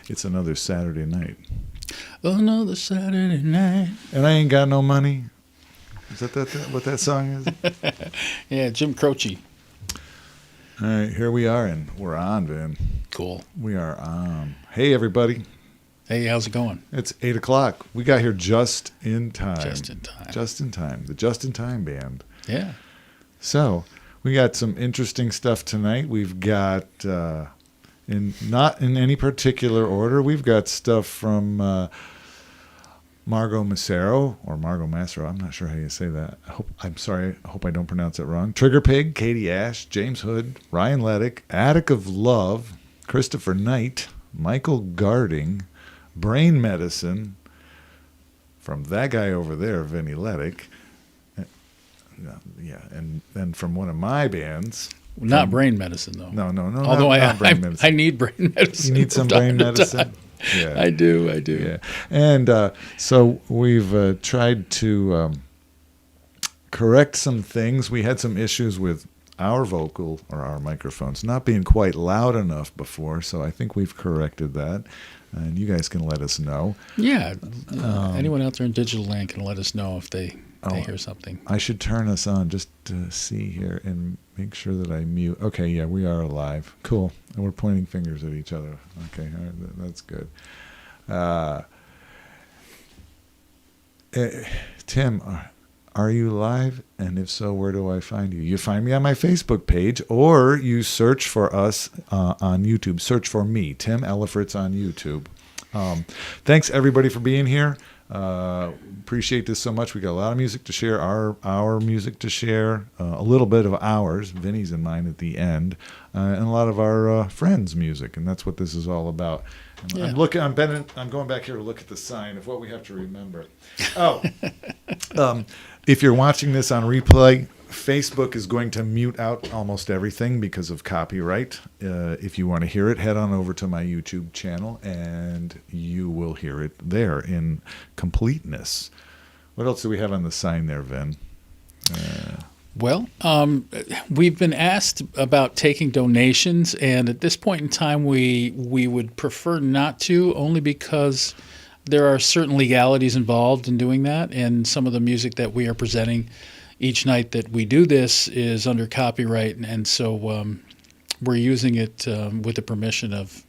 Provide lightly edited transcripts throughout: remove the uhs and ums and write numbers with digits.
It's another Saturday night. Another Saturday night. And I ain't got no money. Is that what that song is? Yeah, Jim Croce. All right, here we are, and we're on, Vin. Cool. We are on. Hey, everybody. Hey, how's it going? It's 8 o'clock. We got here just in time. Just in time. Just in time. The Just in Time Band. Yeah. So, we got some interesting stuff tonight. We've got, not in any particular order, we've got stuff from Margot Massaro, or Margot Massaro. I'm not sure how you say that. I hope I don't pronounce it wrong. Trigger Pig, Katie Ash, James Hood, Ryan Leddick, Attic of Love, Christopher Knight, Michael Garding, Brain Medicine, from that guy over there, Vinnie Leddick. Yeah, and then from one of my bands. Not Brain Medicine, though. No. Although not brain medicine. I need brain medicine. You need some brain medicine? Yeah. I do. Yeah. And so we've tried to correct some things. We had some issues with our vocal or our microphones not being quite loud enough before, so I think we've corrected that. And you guys can let us know. Yeah. Anyone out there in digital land can let us know if they hear something. I should turn us on just to see here and make sure that I mute. Okay, yeah, we are live. Cool. And we're pointing fingers at each other. Okay, all right, that's good. Tim, are you live? And if so, where do I find you? You find me on my Facebook page, or you search for us on YouTube. Search for me, Tim Ellifritz, on YouTube. Thanks, everybody, for being here. Appreciate this so much. We got a lot of music to share, our music to share, a little bit of ours, Vinnie's and mine at the end, and a lot of our friends' music, and that's what this is all about. Yeah. I'm going back here to look at the sign of what we have to remember. If you're watching this on replay, Facebook is going to mute out almost everything because of copyright. If you want to hear it, head on over to my YouTube channel, and you will hear it there in completeness. What else do we have on the sign there, Vin? Well, we've been asked about taking donations, and at this point in time, we would prefer not to, only because there are certain legalities involved in doing that, and some of the music that we are presenting each night that we do this is under copyright, and so we're using it with the permission of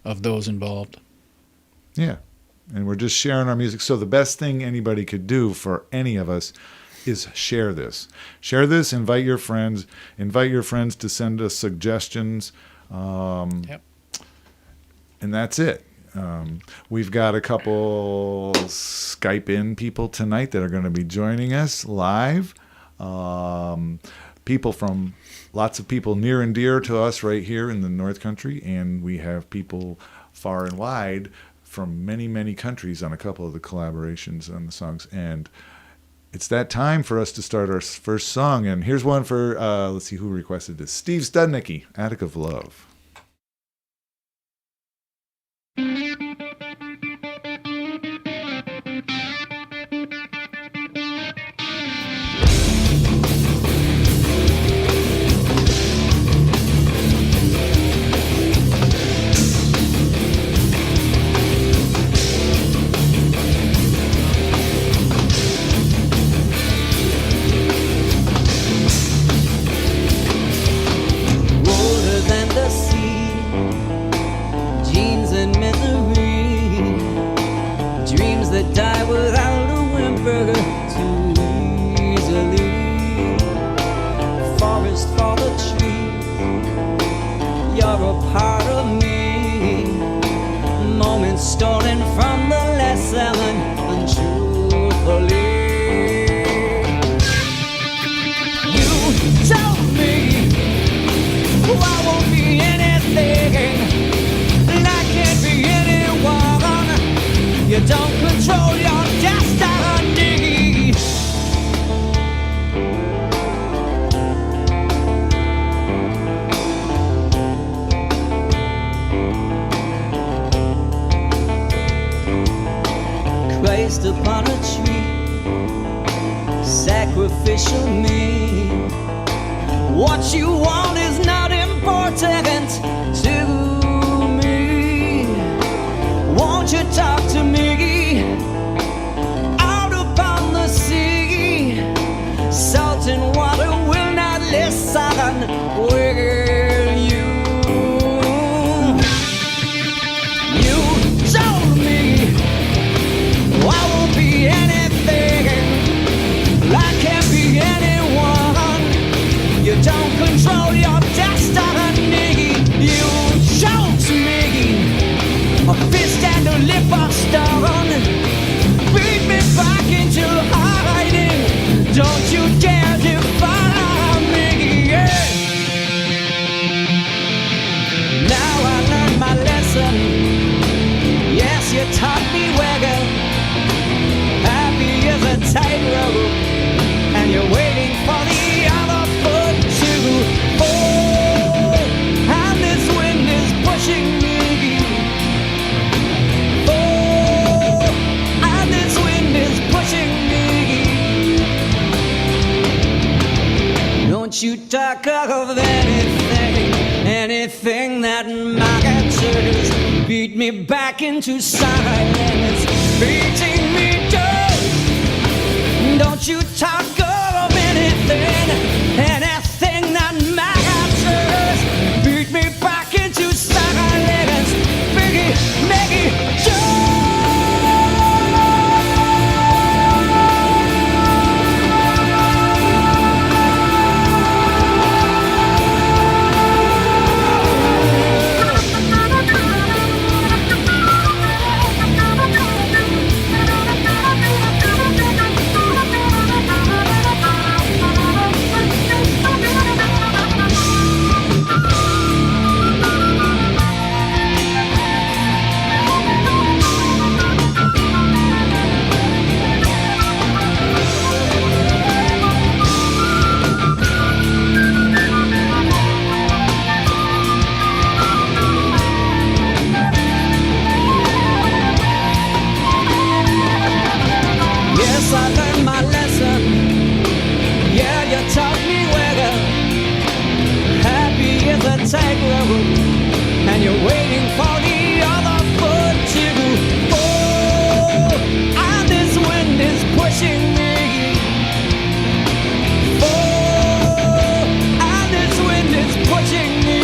those involved. Yeah, and we're just sharing our music. So the best thing anybody could do for any of us is share this. Share this, invite your friends to send us suggestions, Yep. And that's it. We've got a couple Skype in people tonight that are going to be joining us live. Lots of people near and dear to us right here in the North Country, and we have people far and wide from many, many countries on a couple of the collaborations on the songs. And it's that time for us to start our first song. And here's one for, let's see who requested this. Steve Studnicki, Attic of Love. Upon a tree, sacrificial me. What you want is not important to track of anything that matters. Beat me back into silence, beating me down. Don't you talk of anything that matters. Beat me back into silence, Biggie, Maggie, Joe. Yes, I learned my lesson. Yeah, you taught me well. Happy is a tightrope, and you're waiting for the other foot to go. And this wind is pushing me. Oh, and this wind is pushing me.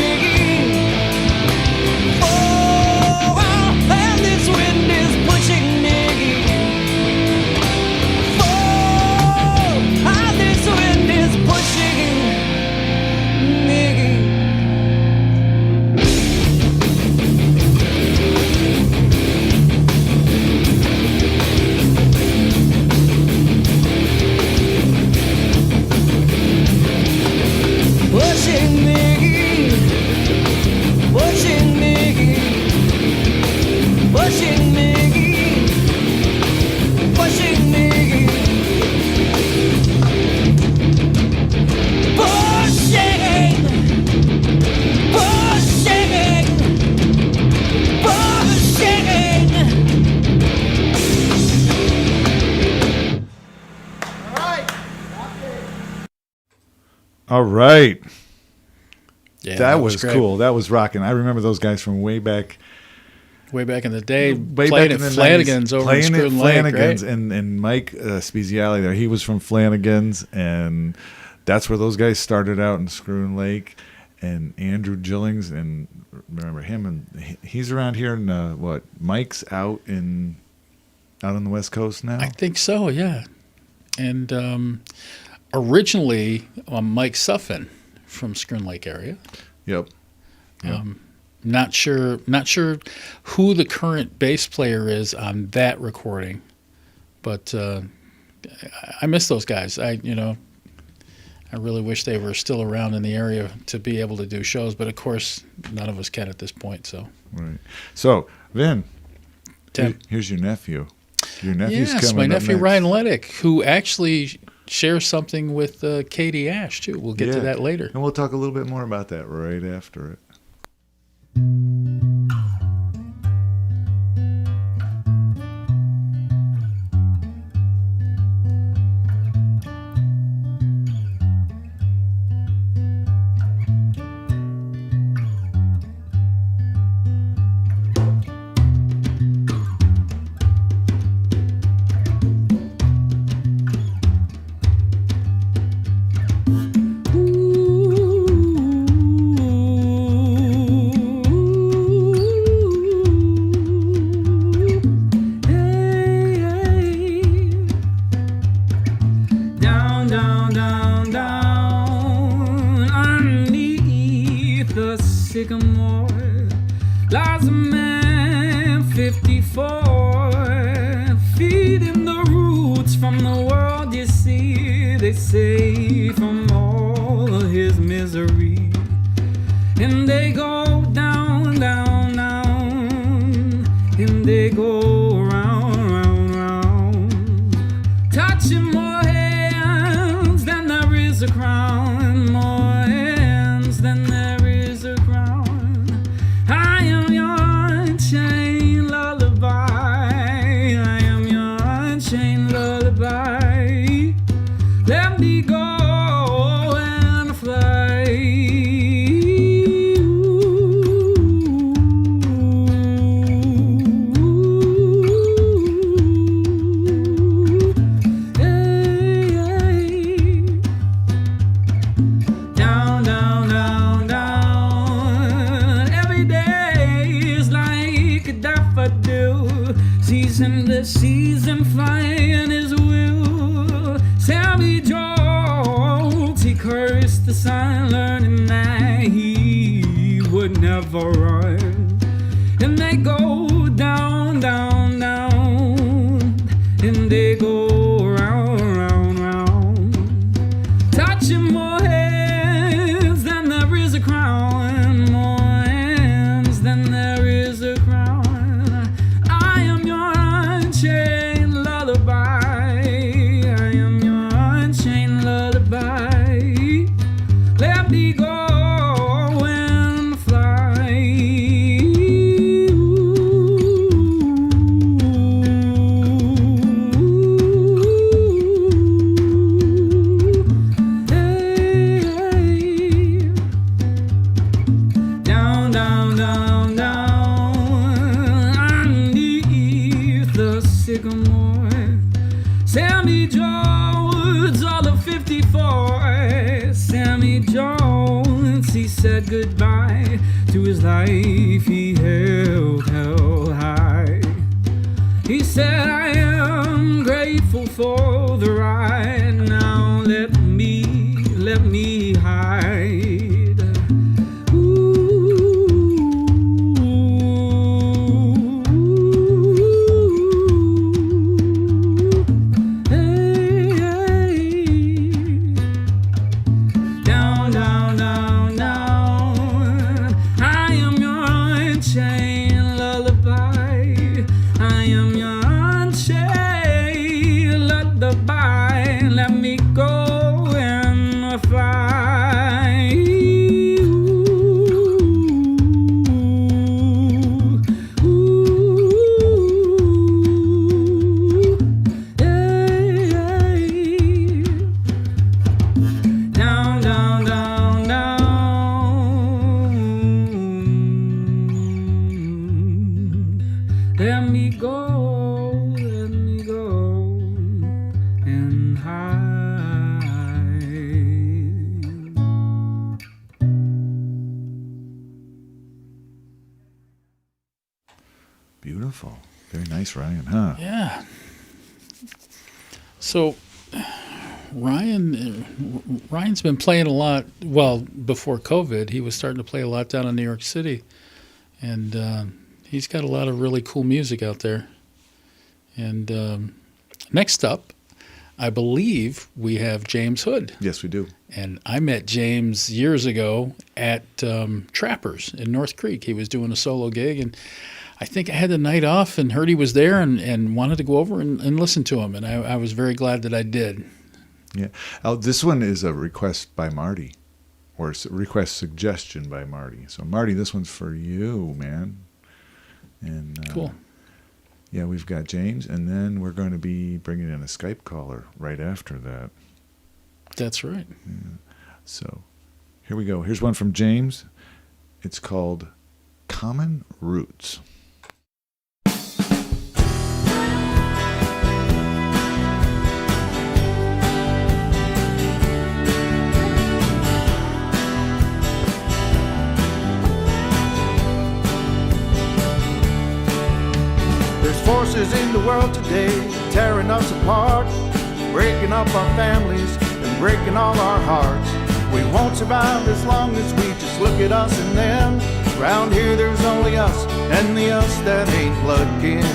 Oh, and this wind is pushing me. All right. Yeah, that was great. cool. That was rocking. I remember those guys from way back. Way back in the day, Way playing back in at the Flanagan's 90s, over in playing Screw at Lake, Flanagan's, right? and Mike Speziale there. He was from Flanagan's, and that's where those guys started out in Screw Lake. And Andrew Gillings, and remember him, and he's around here in what? Mike's out on the West Coast now. I think so, yeah. And originally, Mike Suffin from Screw Lake area. Yep. Not sure who the current bass player is on that recording, but I miss those guys. I really wish they were still around in the area to be able to do shows, but of course none of us can at this point. So Right. So Vin, Tim. here's your nephew. Your nephew's Yes, coming my up nephew next. Ryan Leddick, who actually shares something with Katie Ash too. We'll get to that later. And we'll talk a little bit more about that right after it. Down, down, down, down underneath the sycamore lies a man 54, feeding the roots from the world. You see, they say from all of his misery, and they go down, down, down, and they go round, round, round, touching more hands than there is a crown, more hands than there is a crown. I am your unchained lullaby, I am your unchained lullaby. Let me go and fly and the season flying his will. Sammy Jones, he cursed the sun, learning that he would never run. And they go down, down, down, and they go round, round, round, touching more hands than there is a crown, more hands than there is a crown. I am your unchained lullaby. I am your unchained lullaby. Let me go and fly. Hey, hey. Down, down, down, down underneath the sycamore. Sammy Jones, all of 54. Sammy Jones, he said goodbye to his life he held high. He said, I am grateful for the ride. Now let me hide. Hey, hey. Down, down, down, down. I am your unchained lullaby. I am your unchained lullaby. Let me go and fly. Hey, hey. Down, down, down, down. Let me go and hide. Beautiful. Very nice, Ryan, huh? Yeah. So Ryan's been playing a lot. Well, before COVID, he was starting to play a lot down in New York City, and he's got a lot of really cool music out there. And next up, I believe we have James Hood. Yes, we do. And I met James years ago at Trappers in North Creek. He was doing a solo gig, and I think I had the night off and heard he was there and wanted to go over and listen to him. And I was very glad that I did. Yeah. Oh, this one is a request by Marty, or a request suggestion by Marty. So, Marty, this one's for you, man. And Cool. Yeah, we've got James, and then we're going to be bringing in a Skype caller right after that. That's right. Yeah. So, here we go. Here's one from James. It's called Common Roots. There's forces in the world today tearing us apart, breaking up our families and breaking all our hearts. We won't survive as long as we just look at us and them. Round here there's only us and the us that ain't blood kin.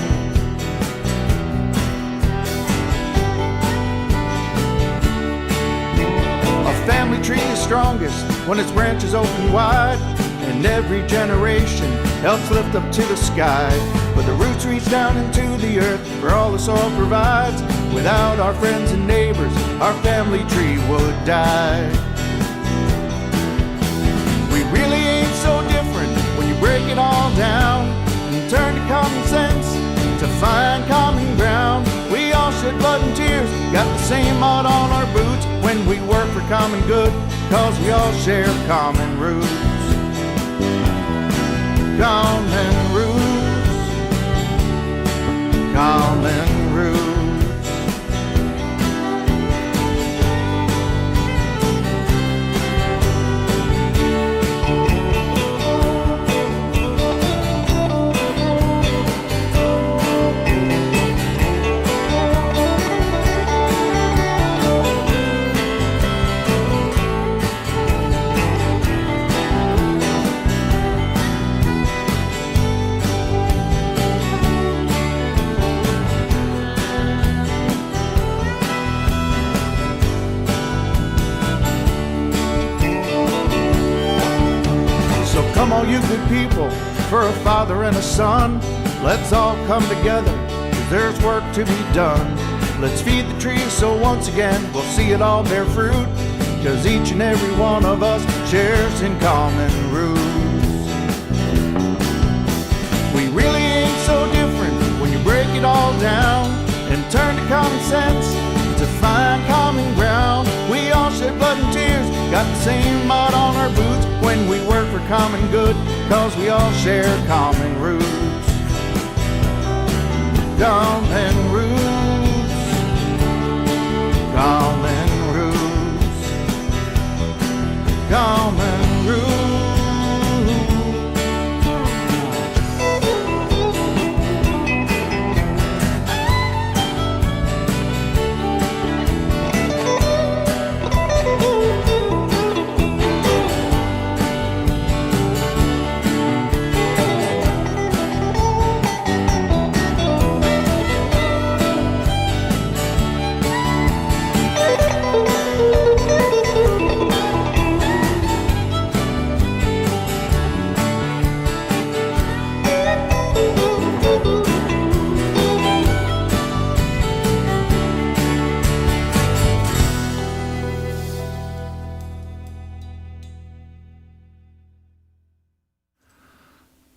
A family tree is strongest when its branches open wide, and every generation helps lift up to the sky. But the roots reach down into the earth for all the soil provides. Without our friends and neighbors, our family tree would die. We really ain't so different when you break it all down and turn to common sense to find common ground. We all shed blood and tears, got the same mud on our boots when we work for common good, 'cause we all share common roots. Common roots, common roots. a father and a son. Let's all come together, 'cause there's work to be done. Let's feed the trees so once again we'll see it all bear fruit, 'cause each and every one of us shares in common roots. We really ain't so different when you break it all down and turn to common sense to find common ground. We all shed blood and tears, got the same mud on our boots when we work for common good, 'cause we all share common roots. Common roots, common roots, common roots.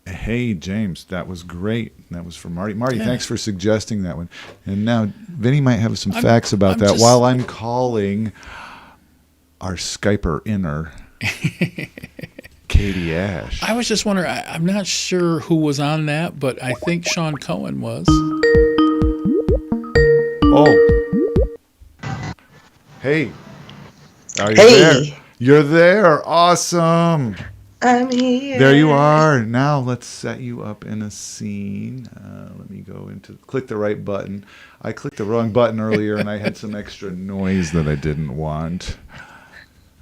Hey, James, that was great. That was from Marty. Marty, thanks for suggesting that one. And now Vinny might have some facts about that while I'm calling our Skyper inner, Katie Ash. I was just wondering, I'm not sure who was on that, but I think Sean Cohen was. Oh. Hey. Are you there? You're there. Awesome. I'm here. There you are. Now let's set you up in a scene. Let me go into click the right button. I clicked the wrong button earlier, and I had some extra noise that I didn't want. All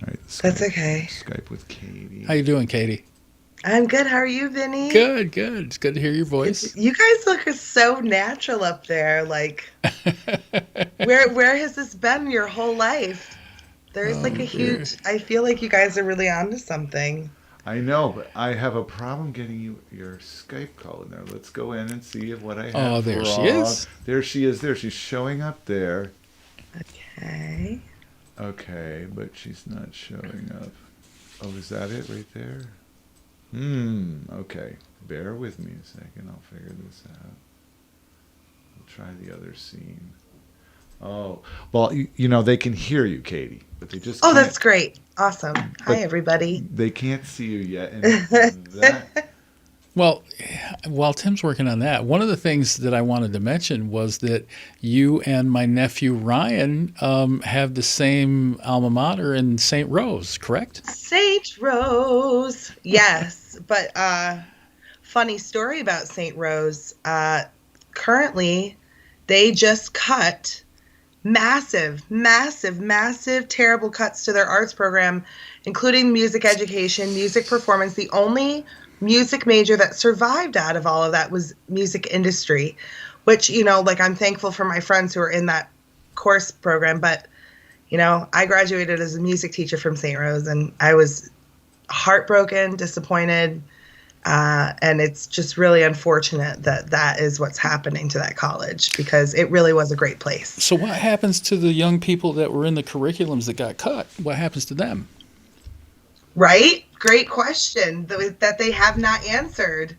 right, That's okay. Skype with Katie. How you doing, Katie? I'm good. How are you, Vinny? Good, good. It's good to hear your voice. You guys look so natural up there. Like, where has this been your whole life? There's like a huge. I feel like you guys are really onto something. I know, but I have a problem getting you your Skype call in there. Let's go in and see what I have. Oh, there she is. There she is. There she's showing up there. Okay. Okay, but she's not showing up. Oh, is that it right there? Okay. Bear with me a second. I'll figure this out. We'll try the other scene. Oh, well, you know, they can hear you, Katie, but they just can't. That's great. Awesome. Hi, everybody. They can't see you yet. And that, Well, while Tim's working on that, one of the things that I wanted to mention was that you and my nephew Ryan have the same alma mater in St. Rose, correct? St. Rose. Yes. But funny story about St. Rose. Currently, they just cut massive, terrible cuts to their arts program, including music education, music performance. The only music major that survived out of all of that was music industry, which, you know, like, I'm thankful for my friends who are in that course program. But, you know, I graduated as a music teacher from St. Rose, and I was heartbroken, disappointed. And it's just really unfortunate that that is what's happening to that college, because it really was a great place. So what happens to the young people that were in the curriculums that got cut? What happens to them? Right? Great question that they have not answered.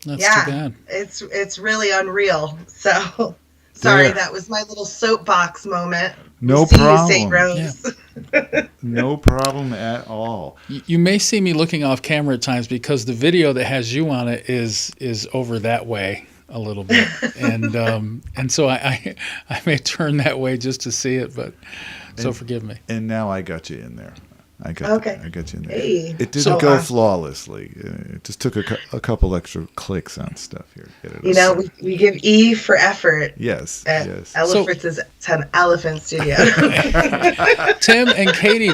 That's too bad. It's really unreal. So sorry, that was my little soapbox moment. No See problem. you, St. Rose. Yeah. No problem at all. You may see me looking off camera at times because the video that has you on it is over that way a little bit, and so I may turn that way just to see it, but so forgive me. And now I got you in there. I got you in there. Hey. It didn't go flawlessly. It just took a couple extra clicks on stuff here. Get it You know, we give E for effort. Yes, At yes. Ella Fritz's 10 Elephant Studio. Tim and Katie,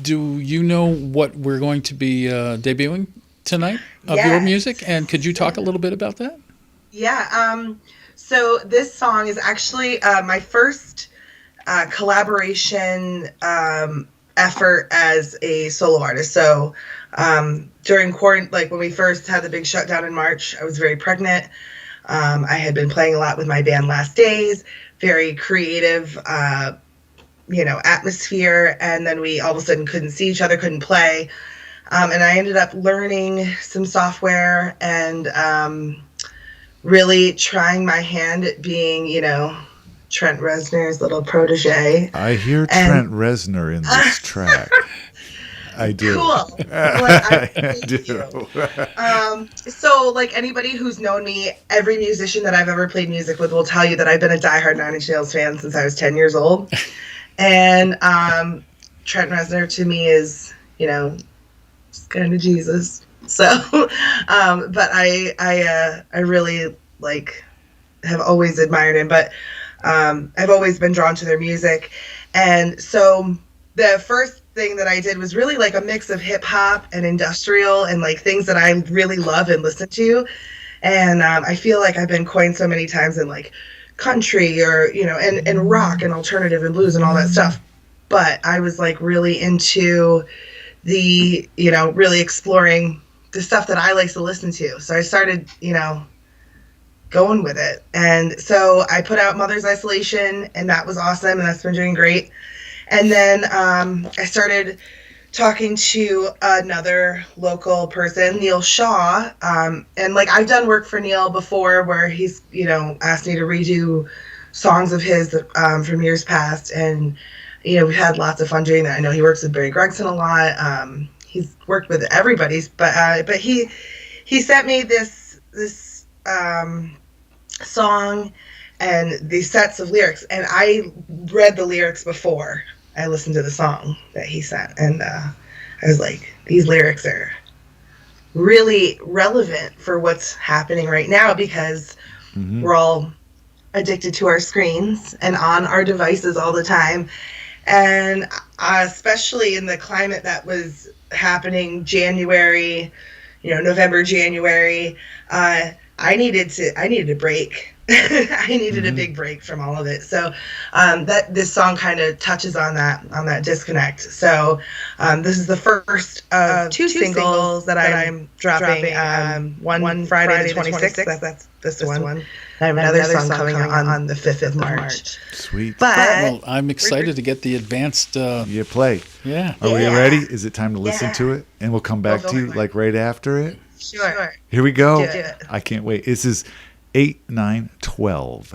do you know what we're going to be debuting tonight of your Yes. music? And could you talk a little bit about that? Yeah. So this song is actually my first collaboration effort as a solo artist. So during quarantine, like when we first had the big shutdown in March, I was very pregnant. I had been playing a lot with my band Last Days, very creative, atmosphere. And then we all of a sudden couldn't see each other, couldn't play. And I ended up learning some software and really trying my hand at being, Trent Reznor's little protege. I hear Trent Reznor in this track. I do. Cool. I do. So, like anybody who's known me, every musician that I've ever played music with will tell you that I've been a diehard Nine Inch Nails fan since I was 10 years old. And Trent Reznor to me is, kind of Jesus. So, but I really have always admired him, but I've always been drawn to their music. And so the first thing that I did was really like a mix of hip hop and industrial and like things that I really love and listen to. And I feel like I've been coined so many times in like country or, and rock and alternative and blues and all that stuff. But I was like really into the, really exploring the stuff that I like to listen to. So I started, going with it. And so I put out Mother's Isolation, and that was awesome, and that's been doing great. And then I started talking to another local person, Neil Shaw. And I've done work for Neil before where he's, asked me to redo songs of his from years past. And, we've had lots of fun doing that. I know he works with Barry Gregson a lot. He's worked with everybody's, but he sent me this song and these sets of lyrics, and I read the lyrics before I listened to the song that he sent, and I was like, these lyrics are really relevant for what's happening right now because we're all addicted to our screens and on our devices all the time. And especially in the climate that was happening January, November, January, I needed a break. I needed a big break from all of it. So this song kind of touches on that disconnect. So this is the first of two singles that I'm dropping. One Friday the 26th. That's this one. I have another song coming on the 5th of March. Sweet. Well, I'm excited to get the advanced. You play. Yeah. Are we ready? Is it time to listen to it? And we'll come back to you like right after it. Sure. Here we go. Do it. I can't wait. This is 8, 9, 12.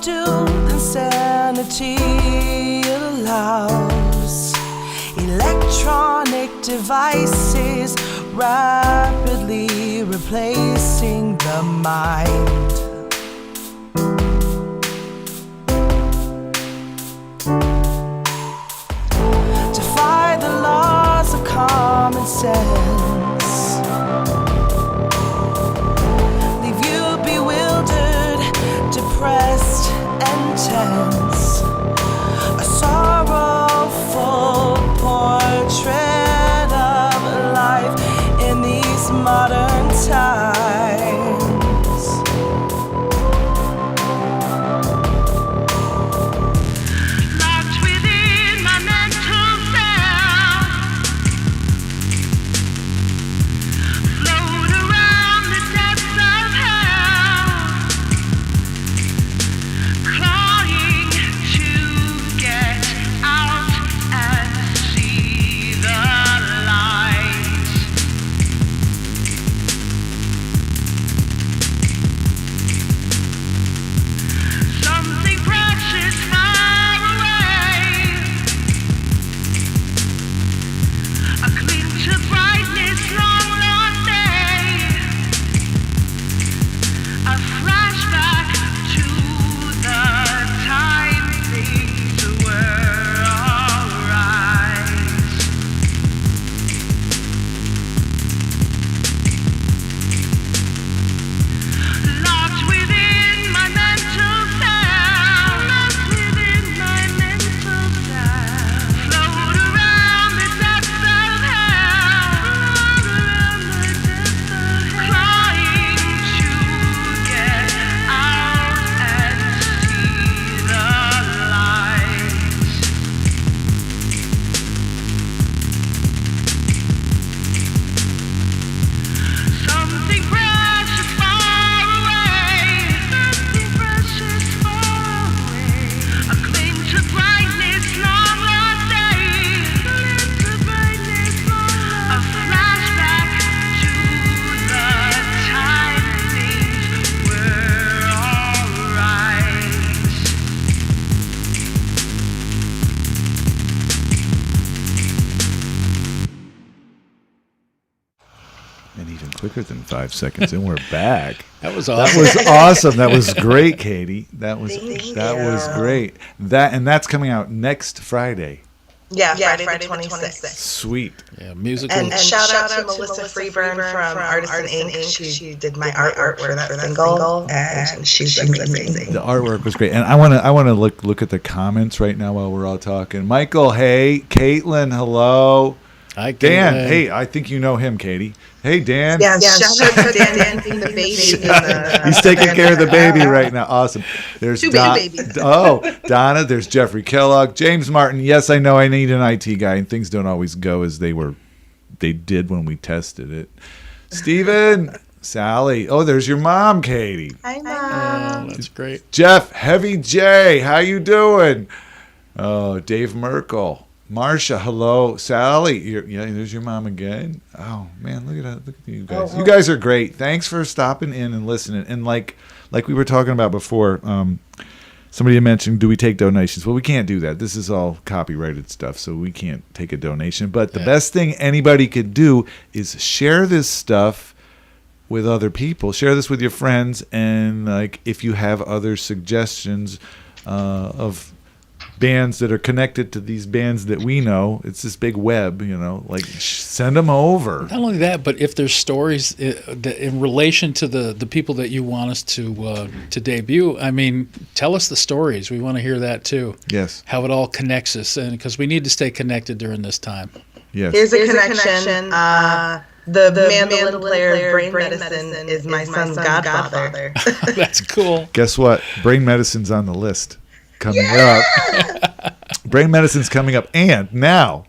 do than sanity allows. Electronic devices rapidly replacing the mind. Defy the laws of common sense. Leave you bewildered, depressed, and tense. A sorrowful portrait of life in these modern times. Locked within my mental self, float around the depths of hell, clawing to get out and see the light. Something precious far away, a glint of brightness long, long day, a flashback to the time things were alright. Locked within my mental self, float around the depths of hell, clawing to get out and see the light. Something precious far away, a glint of brightness long, long day, a flashback to the time things were alright. And even quicker than 5 seconds, and we're back. That was That awesome. was awesome. That was great, Katie. That was Thank was you. great. And that's coming out next Friday. Yeah, Friday the 26th. Sweet. Yeah, musical. And shout out to Melissa Freeburn from Artisan Ink. She did my artwork for that single, and she's amazing. The artwork was great, and I want to look at the comments right now while we're all talking. Michael, hey, Caitlin, hello. Hi, Dan, Caitlin. hey, I think you know him, Katie. Hey, Dan. Yeah, shout out to Dan dancing the baby. He's taking care of the baby right now. Awesome. There's Two babies. Donna. There's Jeffrey Kellogg, James Martin. Yes, I know I need an IT guy, and things don't always go as they did when we tested it. Steven, Sally. Oh, there's your mom, Katie. Hi, Mom. Oh, that's great. Jeff, Heavy J, how you doing? Oh, Dave Merkel. Marcia, hello. Sally, there's your mom again. Oh man, look at you guys. You guys are great. Thanks for stopping in and listening. And like we were talking about before, somebody had mentioned, do we take donations? Well, we can't do that. This is all copyrighted stuff, so we can't take a donation. But the best thing anybody could do is share this stuff with other people. Share this with your friends, and like if you have other suggestions of bands that are connected to these bands that we know, it's this big web, like send them over. Not only that, but if there's stories in relation to the people that you want us to debut, I mean, tell us the stories. We want to hear that too. Yes. How it all connects us, and because we need to stay connected during this time. Yes. Here's a connection. The mandolin player, Brain Medicine, is my son's godfather. That's cool. Guess what? Brain Medicine's on the list coming up. Brain Medicine's coming up. And now,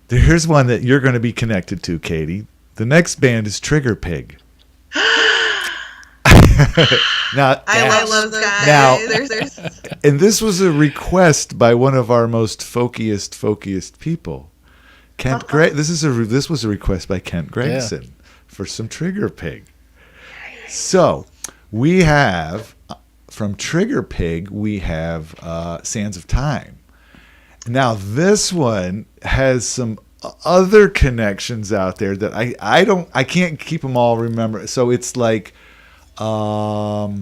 here's one that you're going to be connected to, Katie. The next band is Trigger Pig. Now, I love those guys. Now- There's and this was a request by one of our most folkiest people, Kent Gregg. This was a request by Kent Gregson for some Trigger Pig. So we have from Trigger Pig, we have Sands of Time. Now, this one has some other connections out there that I can't keep them all remember. So it's like, all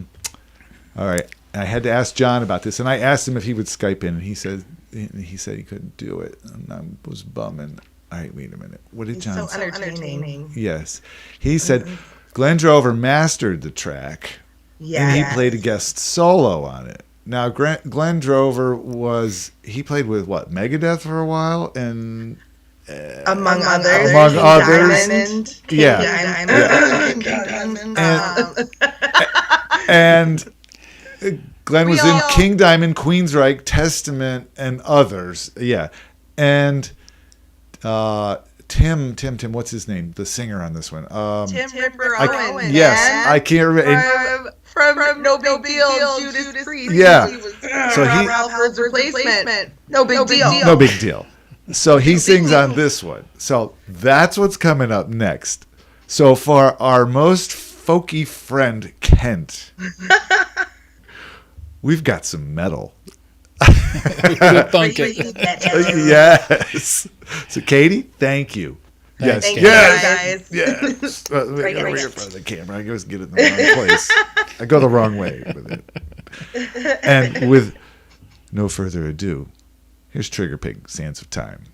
right. I had to ask John about this, and I asked him if he would Skype in, and he said he couldn't do it, and I was bumming. All right, wait a minute. What did John So say? entertaining. Yes, he said Glenn Drover mastered the track, Yeah. and he played a guest solo on it. Now, Glenn Drover he played with what, Megadeth for a while, and Among others. Among King others. Diamond. King Yeah. Diamond. King Diamond. And Glenn was in King Diamond, Queensryche, Testament, and others. Yeah, and Tim, what's his name? The singer on this one. Tim Ripper Owens. Yes, I can't remember. From No Big Deal, Judas Priest. Yeah. He was So Ralph Halford's replacement. No big deal. No big deal. So he sings on this one. So that's what's coming up next. So for our most folky friend, Kent, we've got some metal. Thunk it. Yes. So Katie, thank you. Yes. Thank you, Yes. guys. Yes. Bring Over it. here in front of the camera. I always get it in the wrong place. I go the wrong way with it. And with no further ado, here's Trigger Pig, Sands of Time.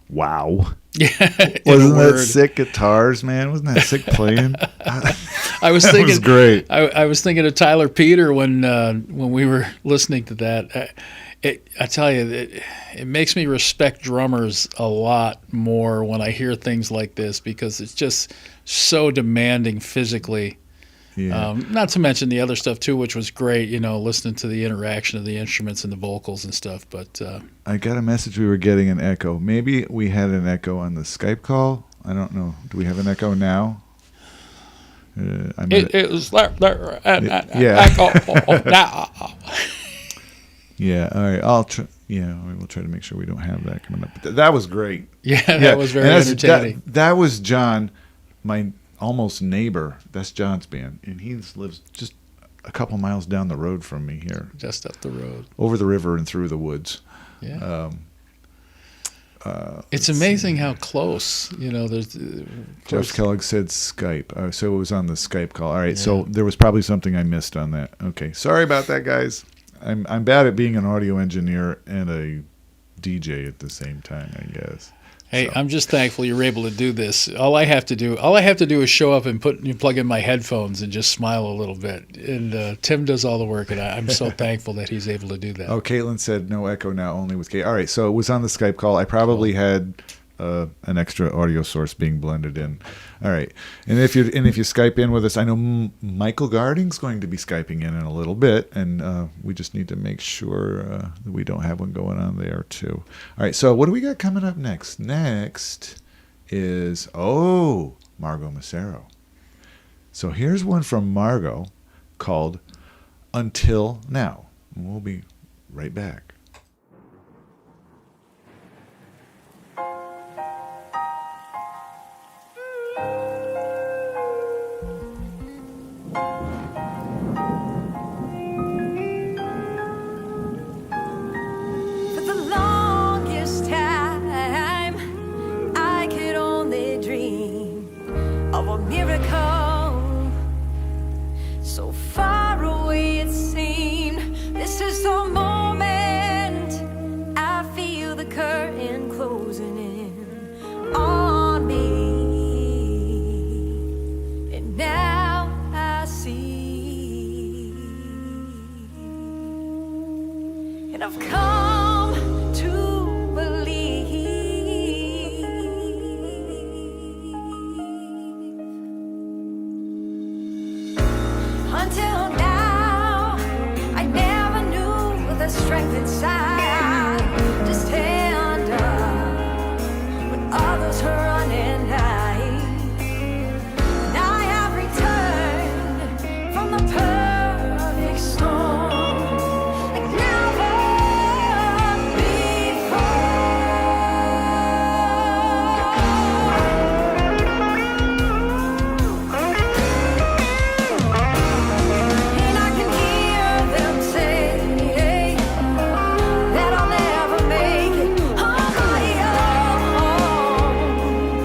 Wow. Yeah, Wasn't that sick guitars, man? Wasn't that sick playing? I was That thinking, was great. I was thinking of Tyler Peter when we were listening to that. I tell you, it makes me respect drummers a lot more when I hear things like this because it's just so demanding physically. Yeah. Not to mention the other stuff too, which was great. Listening to the interaction of the instruments and the vocals and stuff. But I got a message we were getting an echo. Maybe we had an echo on the Skype call. I don't know. Do we have an echo now? it was there. Yeah. Yeah. All right. I'll try. Yeah, we'll try to make sure we don't have that coming up. But that was great. Yeah, that was very And entertaining. That was John, my almost neighbor. That's John's band, and he lives just a couple miles down the road from me here, Just up the road. over the river and through the woods. Yeah. It's amazing how close. There's. Jeff Kellogg said Skype, so it was on the Skype call. All right, Yeah. so there was probably something I missed on that. Okay, sorry about that, guys. I'm bad at being an audio engineer and a DJ at the same time, I guess. Hey, So- I'm just thankful you're able to do this. All I have to do is show up and plug in my headphones and just smile a little bit. And Tim does all the work, and I'm so thankful that he's able to do that. Oh, Caitlin said no echo now, only with Kate. All right, so it was on the Skype call. I probably had an extra audio source being blended in. All right, and if you Skype in with us, I know Michael Garding's going to be Skyping in a little bit, and we just need to make sure that we don't have one going on there too. All right, so what do we got coming up next? Next is Margot Massaro. So here's one from Margot called "Until Now." And we'll be right back. For the longest time, I could only dream of a miracle. So far away it seemed. This is the moment. I feel the curtain closing in on me. And now I see. And I've come to believe until now I never knew the strength inside to stand up when others were running high. And I have returned from the perfect storm like never and I can hear them say that I'll never make it on my own.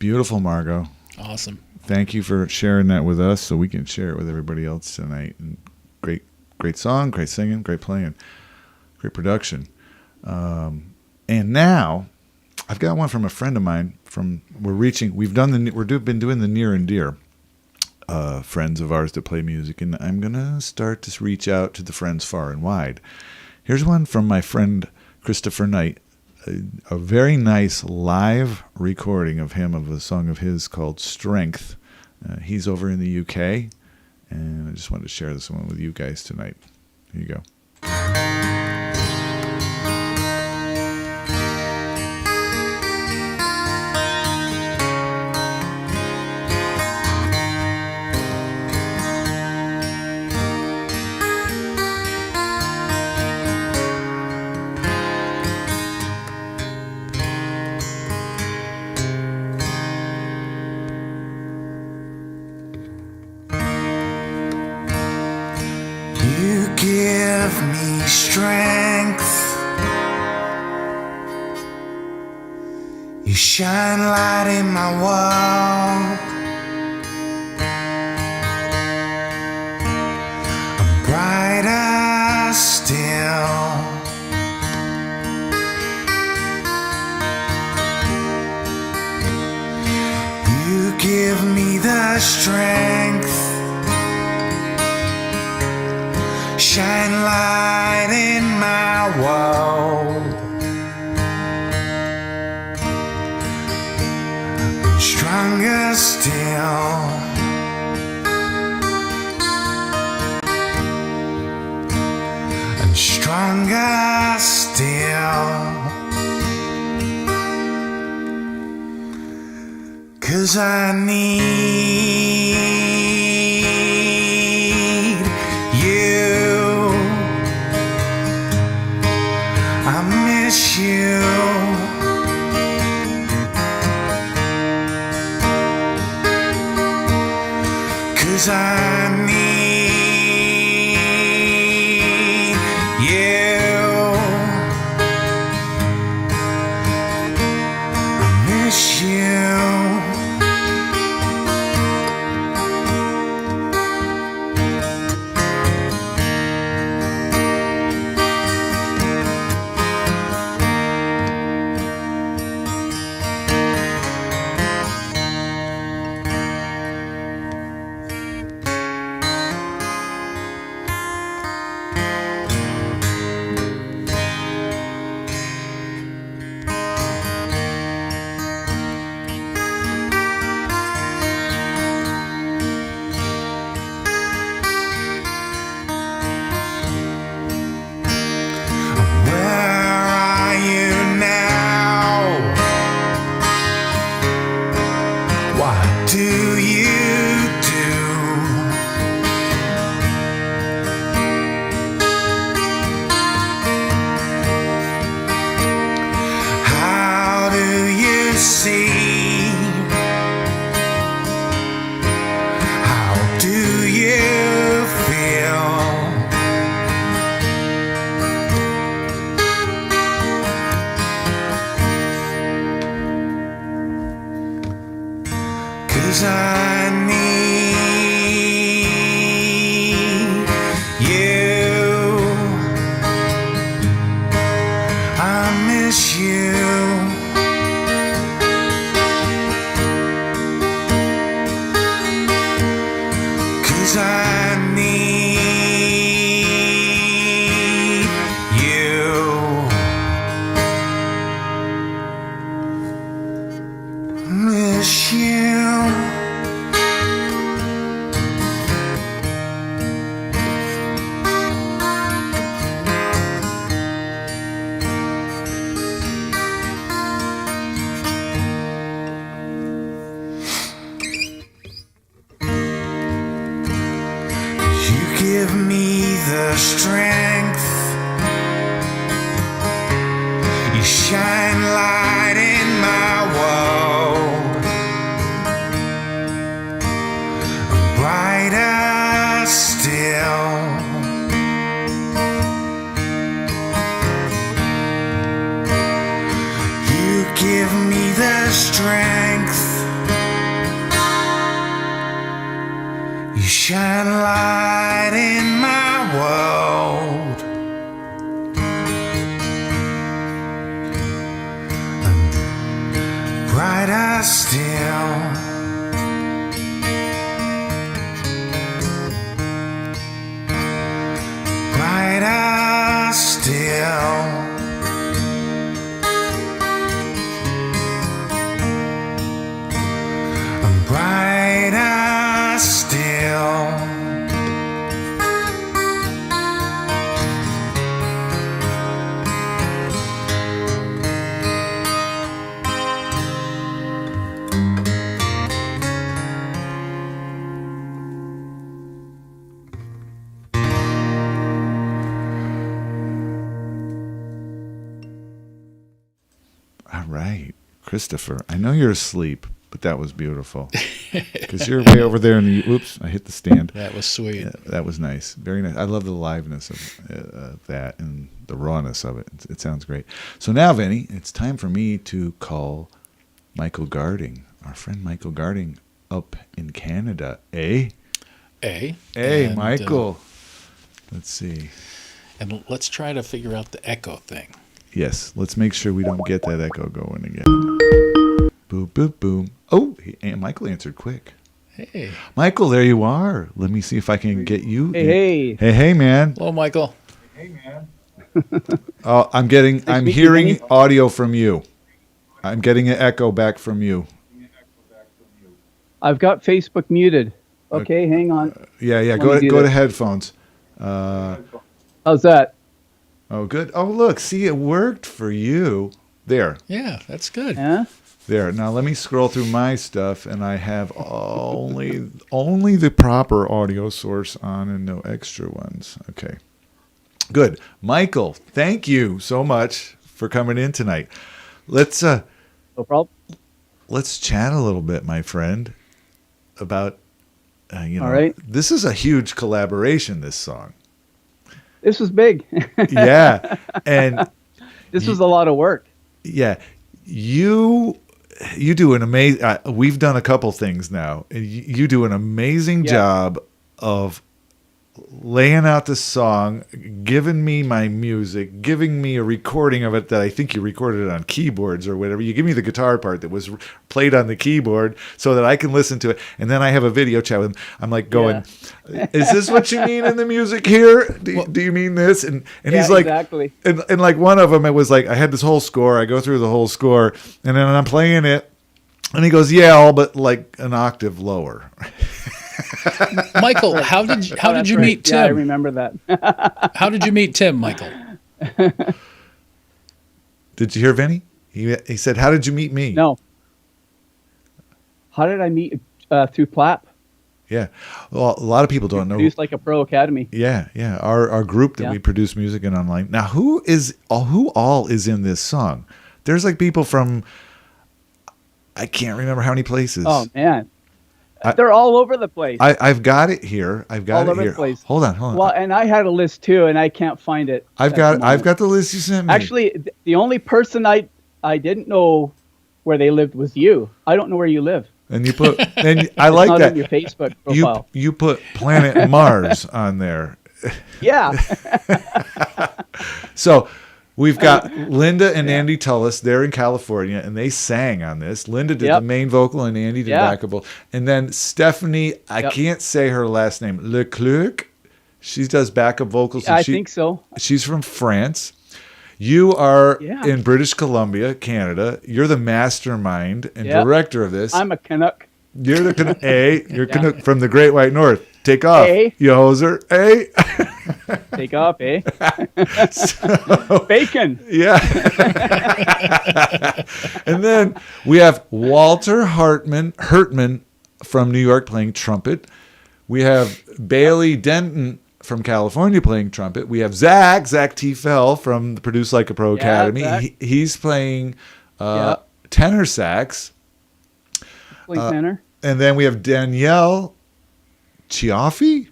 Beautiful, Margot. Awesome. Thank you for sharing that with us so we can share it with everybody else tonight. And great song, great singing, great playing, great production. And now I've got one from a friend of mine. We've been doing the near and dear. Friends of ours that play music, and I'm gonna start to reach out to the friends far and wide. Here's one from my friend Christopher Knight, a very nice live recording of a song of his called Strength. He's over in the UK, and I just wanted to share this one with you guys tonight. Here you go. You give me strength. You shine light in my world. I'm brighter still. You give me the strength. Shine light in my world. Stronger still. And stronger still. 'Cause I need you. I miss you. 'Cause I need you. I miss you. Give me the strength. You shine light in my world. Brighter still. You give me the strength. shine light in my world. And brighter still. Brighter still. Brighter still. All right, Christopher. I know you're asleep, but that was beautiful. Because you're way over there in the. Oops, I hit the stand. That was sweet. Yeah, that was nice. Very nice. I love the liveness of that and the rawness of it. It sounds great. So now, Vinny, it's time for me to call Michael Garding, our friend Michael Garding, up in Canada. Eh? Hey, Hey, Michael. Let's see. And let's try to figure out the echo thing. Yes, let's make sure we don't get that echo going again. Boom, boom, boom. Oh, Michael answered quick. Hey. Michael, there you are. Let me see if I can get you. Hey. Hey, man. Hello, Michael. Oh, I'm meet you, hearing Vinny. audio from you. I'm getting an echo back from you. I've got Facebook muted. Okay, hang on. Yeah. Let Go me do to this. headphones. How's that? Oh, good. Oh, look. See, it worked for you. There. Yeah, that's good. Yeah? There. Now let me scroll through my stuff, and I have only the proper audio source on and no extra ones. Okay. Good. Michael, thank you so much for coming in tonight. Let's No problem. let's chat a little bit, my friend, about All right. this is a huge collaboration, this song. This was big. Yeah. And This was a lot of work. yeah, you do an amazing. We've done a couple things now. And you do an amazing Yeah. job of laying out the song, giving me my music, giving me a recording of it that I think you recorded it on keyboards or whatever. You give me the guitar part that was played on the keyboard so that I can listen to it. And then I have a video chat with him. I'm like going, is this what you mean in the music here? Do you mean this? And he's like, exactly. and like one of them, it was like, I had this whole score. I go through the whole score and then I'm playing it. And he goes, yeah, all but like an octave lower. Michael, how did That's you right. meet Tim? Yeah, I remember that. How did you meet Tim, Michael? Did you hear Vinny? He said, how did you meet me? No. How did I meet through PLAP? Yeah. Well, a lot of people don't know. Produced like a pro academy. Yeah. Our group that Yeah. we produce music in online. Now, who all is in this song? There's like people from, I can't remember how many places. Oh man, they're all over the place. I've got it here. I've got all it over here. the place. Hold on. Well, and I had a list too, and I can't find it. I've at got the moment. the list you sent me. Actually, the only person I didn't know where they lived was you. I don't know where you live. And you put, and I It's like not that. in your Facebook profile. You put Planet Mars on there. Yeah. So we've got Linda and Andy Tullis. They're in California, and they sang on this. Linda did Yep. the main vocal, and Andy did Yeah. backup vocal. And then Stephanie, I Yep. can't say her last name, Leclerc. She does backup vocals. And I think so. She's from France. You are Yeah. in British Columbia, Canada. You're the mastermind and Yep. director of this. I'm a Canuck. You're the You're Canuck from the Great White North. Take off, you hoser. Hey. Take off, eh? So, Bacon. yeah. And then we have Walter Hurtman from New York playing trumpet. We have Bailey Denton from California playing trumpet. We have Zach Tiefel from the Produce Like a Pro Academy. Zach. He's playing tenor sax. Playing tenor. And then we have Danielle Chiaffi.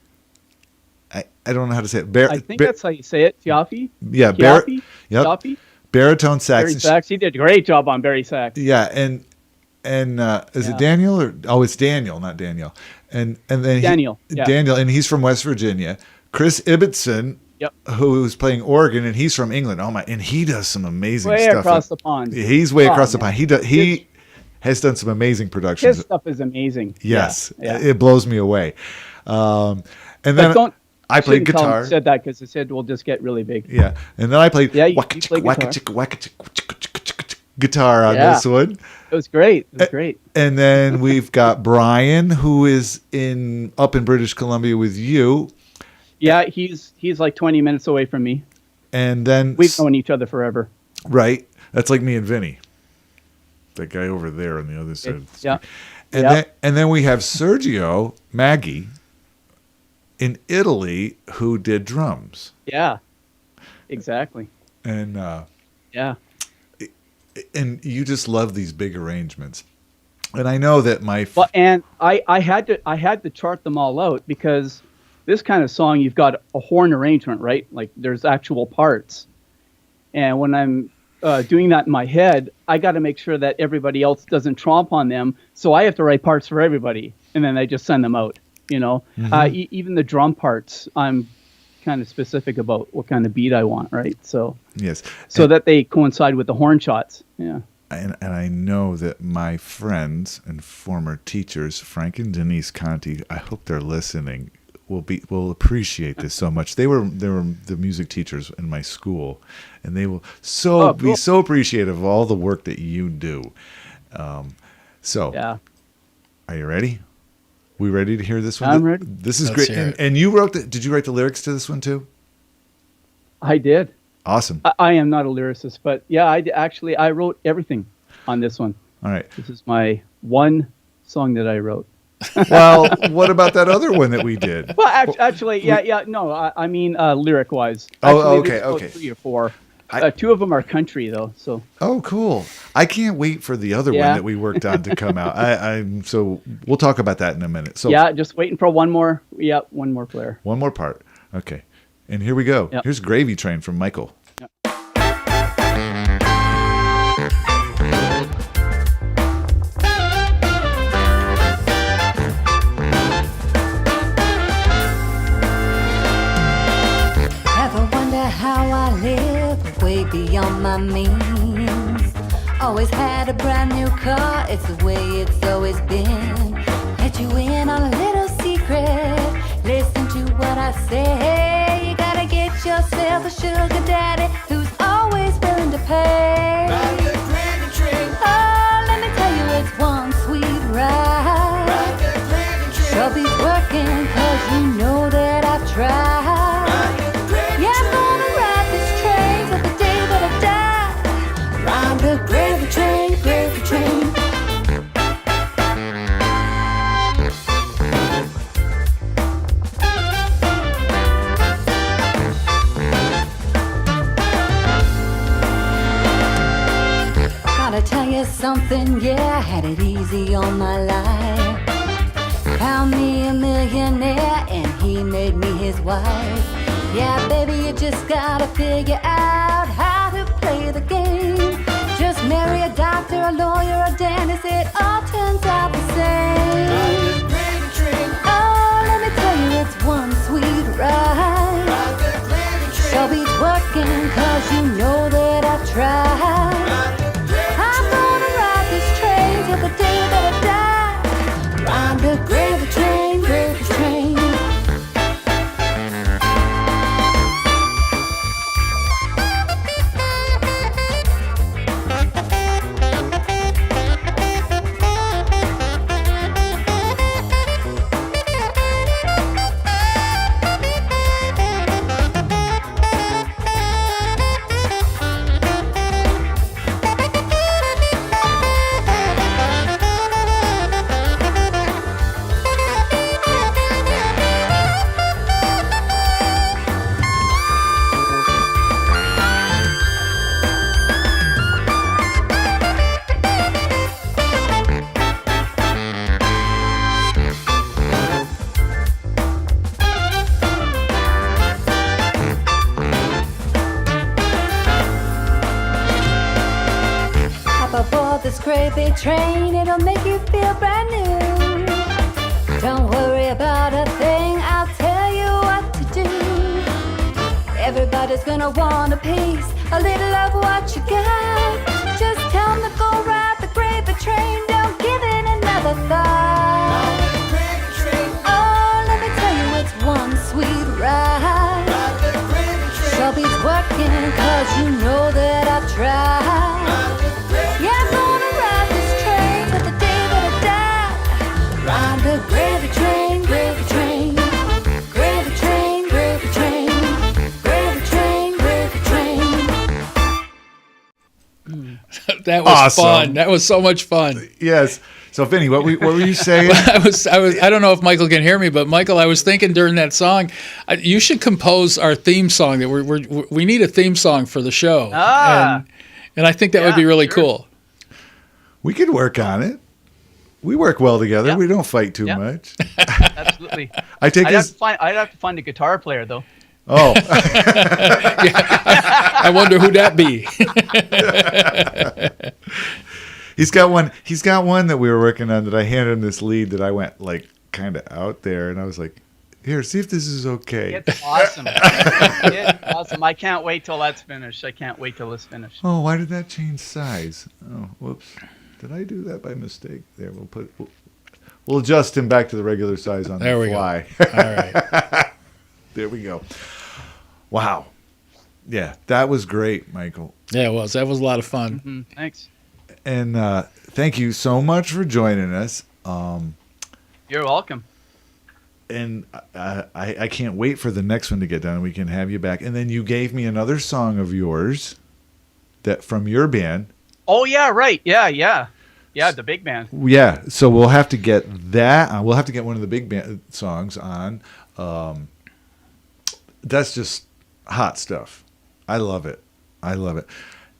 I don't know how to say it. I think that's how you say it. Chiaffi. Yeah, Chiaffi. Yep. Chiaffi. Baritone sax. Barry sax. He did a great job on Barry sax. Yeah, and is it Daniel or it's Daniel, not Danielle. and then Daniel, yeah. Daniel, and he's from West Virginia. Chris Ibbotson, Yep. who's playing organ, and he's from England. Oh my! And he does some amazing Way stuff. across the pond. He's way Oh, across the man. pond. He has done some amazing productions. His stuff is amazing. Yes, Yeah. it blows me away. And But then I played shouldn't tell him guitar. you said that because his head will just get really big. Yeah, and then I played Yeah, you waka-chick, play guitar. waka-chick, waka-chick, waka-chick, guitar on Yeah. this one. It was great. It was great. And then we've got Brian, who is up in British Columbia with you. Yeah, he's like 20 minutes away from me. And then We've known each other forever. right, that's like me and Vinny, that guy over there on the other side. Of the Yeah. screen. And Yeah. then we have Sergio Maggi in Italy who did drums. Yeah. Exactly. And Yeah. and you just love these big arrangements. And I know that Well, and I had to chart them all out because this kind of song you've got a horn arrangement, right? Like there's actual parts. And when I'm doing that in my head, I got to make sure that everybody else doesn't tromp on them. So I have to write parts for everybody, and then I just send them out. You know, even the drum parts, I'm kind of specific about what kind of beat I want, right? So yes, so that they coincide with the horn shots. Yeah. and I know that my friends and former teachers, Frank and Denise Conti, I hope they're listening, will appreciate this so much. They were the music teachers in my school, and they will be so appreciative of all the work that you do. So Yeah. are you ready? We ready to hear this one? I'm ready. This is Let's great. hear it. And you did you write the lyrics to this one too? I did. Awesome. I am not a lyricist, but yeah, I wrote everything on this one. All right. This is my one song that I wrote. Well, what about that other one that we did? Well, actually, yeah, no, I mean lyric-wise. Oh, Actually, okay, there's about okay. 3 or 4. I- 2 of them are country though, so Oh, cool! I can't wait for the other one Yeah. that we worked on to come out. So we'll talk about that in a minute. So yeah, just waiting for one more. Yeah, one more player. one more part. Okay, and here we go. Yep. Here's Gravy Train from Michael. Ever wonder how I live way beyond my means? Always had a brand new car, it's the way it's always been. Let you in on a little secret, listen to what I say. You gotta get yourself a sugar daddy who's always willing to pay. Oh, let me tell you, it's one sweet ride. Sure beats working, cause you know that I've tried. Yeah, I'm gonna ride this train till the day that I die. Ride the gravy train, gravy train. Gotta tell you something, yeah, I had it easy on my life. Found me a millionaire and he made me his wife. Yeah, baby, you just gotta figure out how to play the game. Just marry a doctor, a lawyer, a dentist, it all turns out the same. Oh, let me tell you, it's one sweet ride. Sure beats working, cause you know that I tried. I'm gonna ride this train till the day that I die. Ride the gravy train, gravy train. Hop aboard this gravy train, it'll make you feel brand new. Don't worry about a thing, I'll tell you what to do. Everybody's gonna want a piece, a little of what you got. Just tell them to go ride the gravy train, don't give it another thought. Oh, let me tell you, it's one sweet ride. Shelby's working, cause you know that I've tried. Yeah, I'm gonna ride this train to the day that I die. Ride the gravy train, gravy train. Gravy train, gravy train. Gravy train, gravy train. That was Awesome. fun. That was so much fun. Yes. So, Vinny, what were you saying? I don't know if Michael can hear me, but Michael, I was thinking during that song, you should compose our theme song. That we need a theme song for the show. And I think that would be really cool. We could work on it. We work well together. Yeah. We don't fight too Yeah. much. Absolutely. I take I'd this. have to find a guitar player though. Oh, I wonder who that be. he's got one. He's got one that we were working on that I handed him this lead that I went like kind of out there, and I was like, "Here, see if this is okay." It's awesome. It's awesome. I can't wait till that's finished. I can't wait till it's finished. Oh, why did that change size? Oh, whoops. Did I do that by mistake? There, we'll adjust him back to the regular size on There the we go. fly. All right. There we go. Wow. Yeah, that was great, Michael. Yeah, it was. That was a lot of fun. Thanks. And thank you so much for joining us. You're welcome. And I can't wait for the next one to get done. We can have you back. And then you gave me another song of yours that from your band. Oh yeah, right. Yeah, the big band. Yeah, so we'll have to get that. We'll have to get one of the big band songs on. That's just hot stuff. I love it.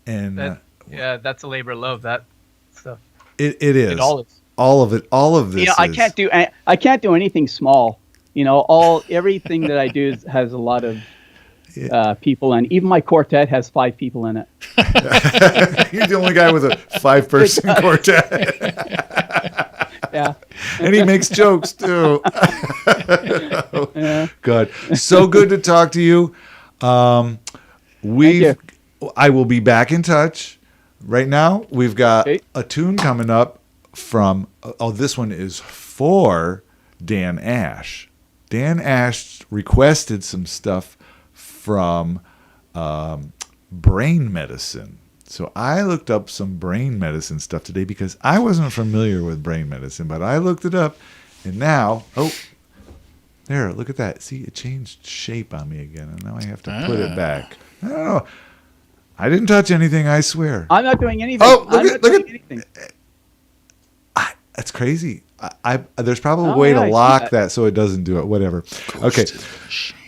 And That's a labor of love. That stuff. it is. It all is. All of it. All of this. You know, I can't do anything small. You know, everything that I do has a lot of people, and even my quartet has 5 people in it. You're the only guy with a 5-person quartet. Yeah. And he makes jokes too. Yeah. Good. So good to talk to you. I will be back in touch. Right now, we've got a tune coming up from, this one is for Dan Ash. Dan Ash requested some stuff from brain medicine. So I looked up some brain medicine stuff today because I wasn't familiar with brain medicine, but I looked it up, and now, there, look at that. See, it changed shape on me again, and now I have to put it back. I don't know. I didn't touch anything, I swear. I'm not doing anything. Oh, I'm not doing anything. That's crazy. There's probably a way to I see lock that. that so it doesn't do it. Whatever. Okay,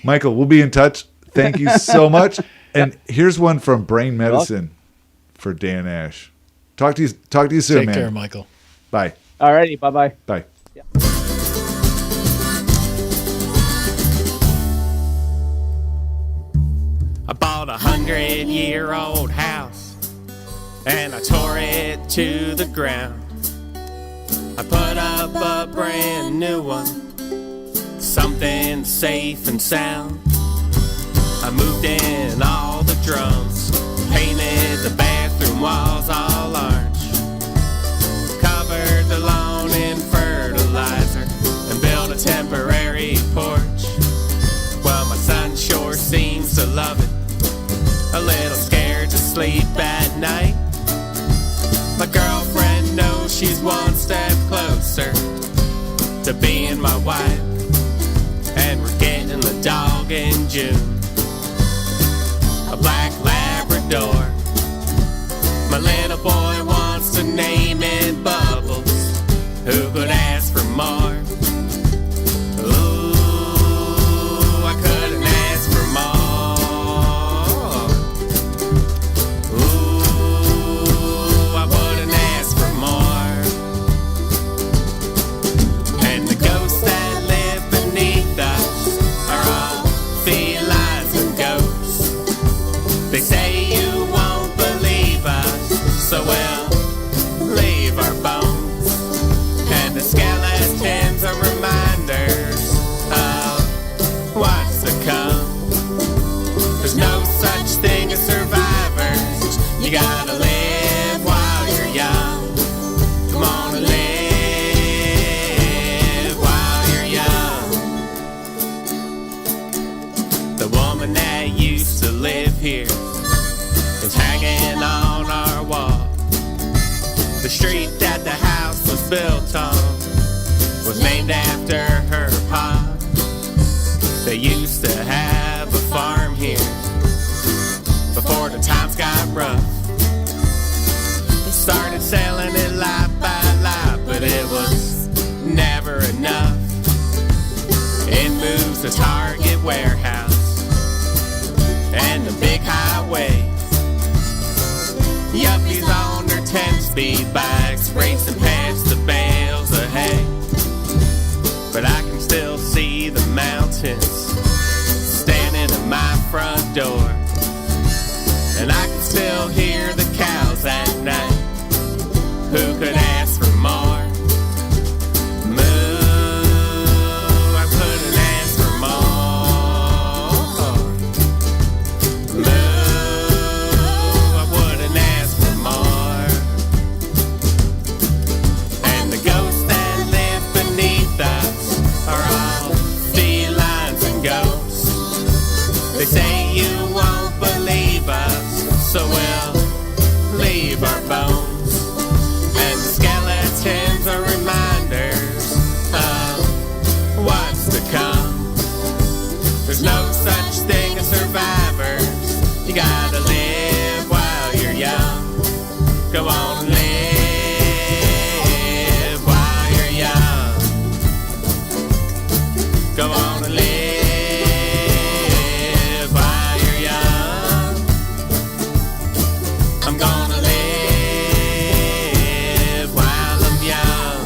Michael, we'll be in touch. Thank you so much. And here's one from Brain Medicine for Dan Ash. Talk to you soon, Take man. care, Michael. Bye. Alrighty, bye-bye. Bye. I bought 100-year-old house and I tore it to the ground. I put up a brand new one, something safe and sound. I moved in all the drums, painted the bathroom walls all orange, covered the lawn in fertilizer, and built a temporary porch. Well, my son sure seems to love it, a little scared to sleep at night. My girlfriend knows she's one step closer to being my wife, and we're getting a dog in June, a black Labrador. My little boy wants to name it Bubbles. Who could ask for more? Ooh, I couldn't ask for more. Ooh, I wouldn't ask for more. And the ghosts that live beneath us are all felines and ghosts. They say you won't believe us, so we'll leave our bones. And the skeletons are woman that used to live here is hanging on our wall. The street that the house was built on was named after her pa. They used to have a farm here before the times got rough. They started selling it lot by lot, but it was never enough. It moves the Target warehouse and the big highway. Yuppies on their 10-speed bikes racing past the bales of hay. But I can still see the mountains standing at my front door. And I can still hear the cows at night. Who could ask for more? Moo, I couldn't ask for more. Moo, I wouldn't ask for more. And the ghosts that live beneath us are all felines and ghosts. They say you won't believe us, so we'll leave our bones. And the skeletons are reminders of what's to come. There's no such thing as survivors. You gotta live while you're young. Go on and live while you're young. Go on and live while you're young. I'm gonna live while I'm young.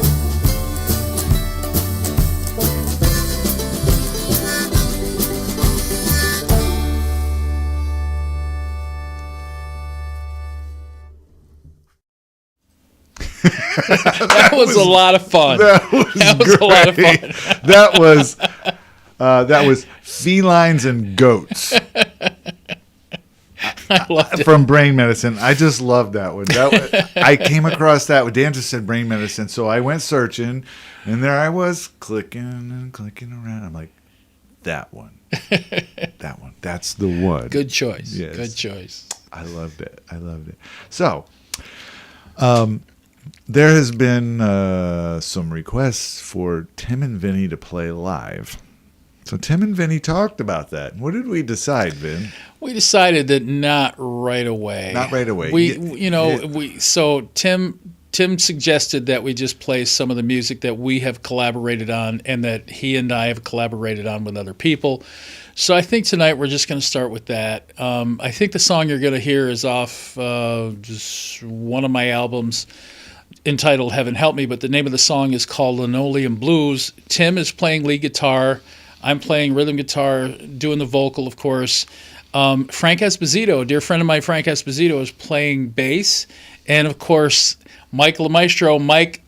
That was a lot of fun. That was a lot of great. fun. That was felines and goats I loved it. from Brain Medicine. I just loved that one. I came across that one. Dan just said Brain Medicine, so I went searching, and there I was clicking and clicking around. I'm like, that one, that one. That's the one. Good choice. Yes. Good choice. I loved it. So, there has been some requests for Tim and Vinnie to play live. So Tim and Vinnie talked about that. What did we decide, Vin? We decided that not right away. Not right away. So Tim suggested that we just play some of the music that we have collaborated on and that he and I have collaborated on with other people. So I think tonight we're just going to start with that. I think the song you're going to hear is off just one of my albums entitled Heaven Help Me, but the name of the song is called Linoleum Blues. Tim is playing lead guitar. I'm playing rhythm guitar, doing the vocal, of course. Frank Esposito, a dear friend of mine, Frank Esposito, is playing bass. And, of course, Michael Jr.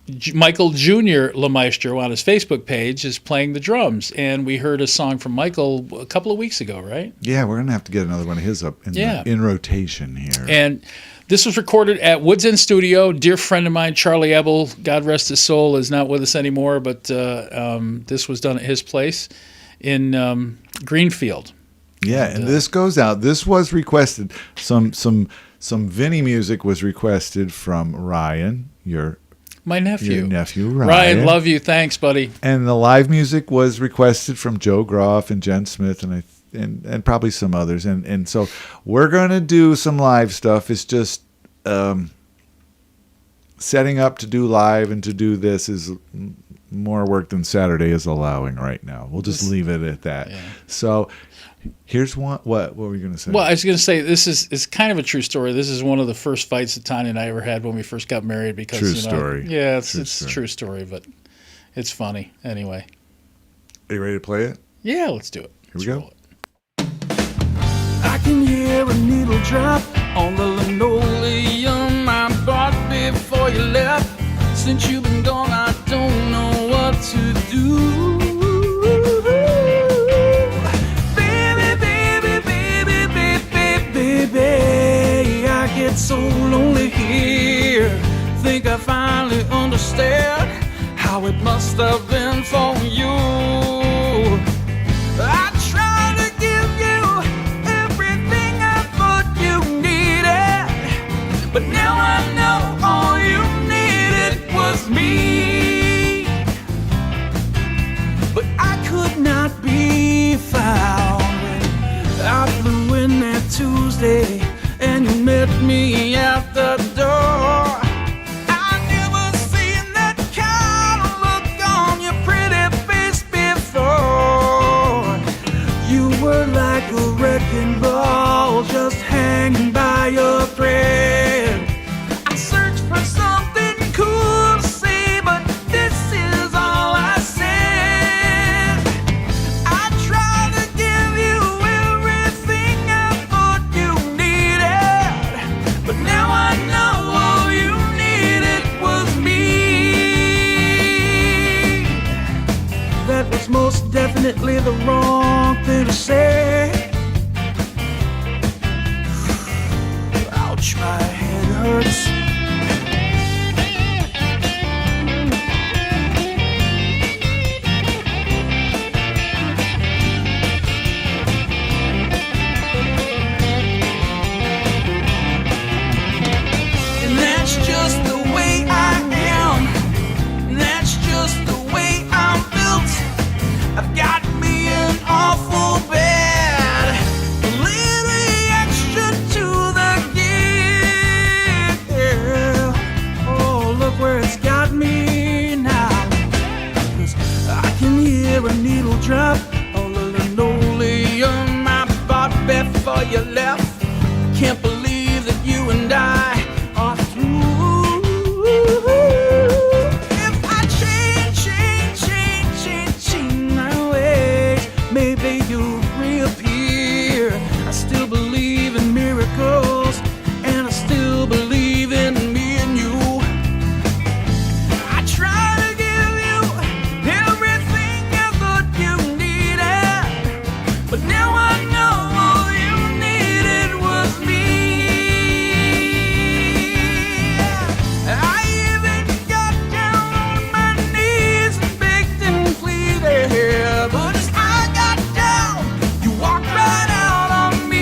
LeMaestro on his Facebook page is playing the drums. And we heard a song from Michael a couple of weeks ago, right? Yeah, we're going to have to get another one of his up in rotation here. And this was recorded at Woods End Studio. Dear friend of mine, Charlie Ebel, God rest his soul, is not with us anymore, but this was done at his place in Greenfield. Yeah, and this goes out. This was requested. Some Vinnie music was requested from Ryan, my nephew. Your nephew, Ryan. Ryan, love you. Thanks, buddy. And the live music was requested from Joe Groff and Jen Smith and probably some others. And so we're going to do some live stuff. It's just setting up to do live and to do this is more work than Saturday is allowing right now. We'll just leave it at that. Yeah. So here's one. What were you going to say? Well, I was going to say this is kind of a true story. This is one of the first fights that Tanya and I ever had when we first got married. Because true story. Yeah, it's a true story, but it's funny anyway. Are you ready to play it? Yeah, let's do it. Here we go. I can hear a needle drop on the linoleum I bought before you left. Since you've been gone, I don't know what to do. Baby, baby, baby, baby, baby, I get so lonely here. Think I finally understand how it must have been for you. I try to give you Tuesday and you met me at the door. I never seen that kind of look on your pretty face before. You were like a wrecking ball just hanging by your thread. I searched for something cool to say, but this is all I said. I tried to give you everything I thought you needed, but now I know all you needed was me. That was most definitely the wrong thing to say. Ouch, my head hurts. And that's just the way I am. And that's just the way I'm built. I've got me an awful bed, a little extra to the gill. Oh, look where it's got me now. 'Cause I can hear a needle drop on the linoleum I bought before you left. Can't believe that you and I are through. If I change my ways, maybe you'll reappear. I still believe in miracles, and I still believe in me and you. I try to give you everything I thought you needed, but now I know all you needed was me. I even got down on my knees and begged and pleaded, but as I got down, you walked right out on me.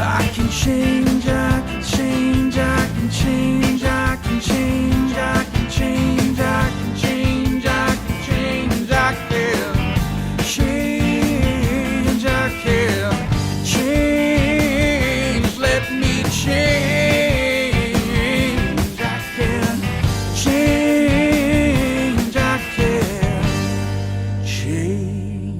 I can change, I can change, I can change, I can change, I can change, I can change, I can change, I can change, I can change, let me change, I can change, I can change.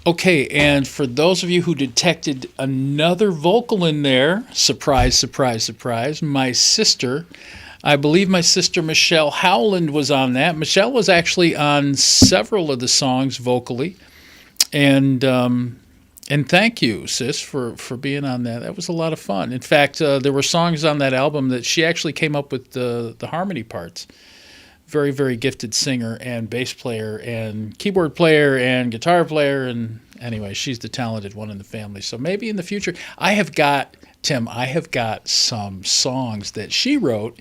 Okay, and for those of you who detected another vocal in there, surprise, surprise, surprise, my sister, I believe my sister Michelle Howland was on that. Michelle was actually on several of the songs vocally, and thank you, sis, for being on that. That was a lot of fun. In fact, there were songs on that album that she actually came up with the harmony parts. Very, very gifted singer and bass player and keyboard player and guitar player. And anyway, she's the talented one in the family. So maybe in the future, I have got some songs that she wrote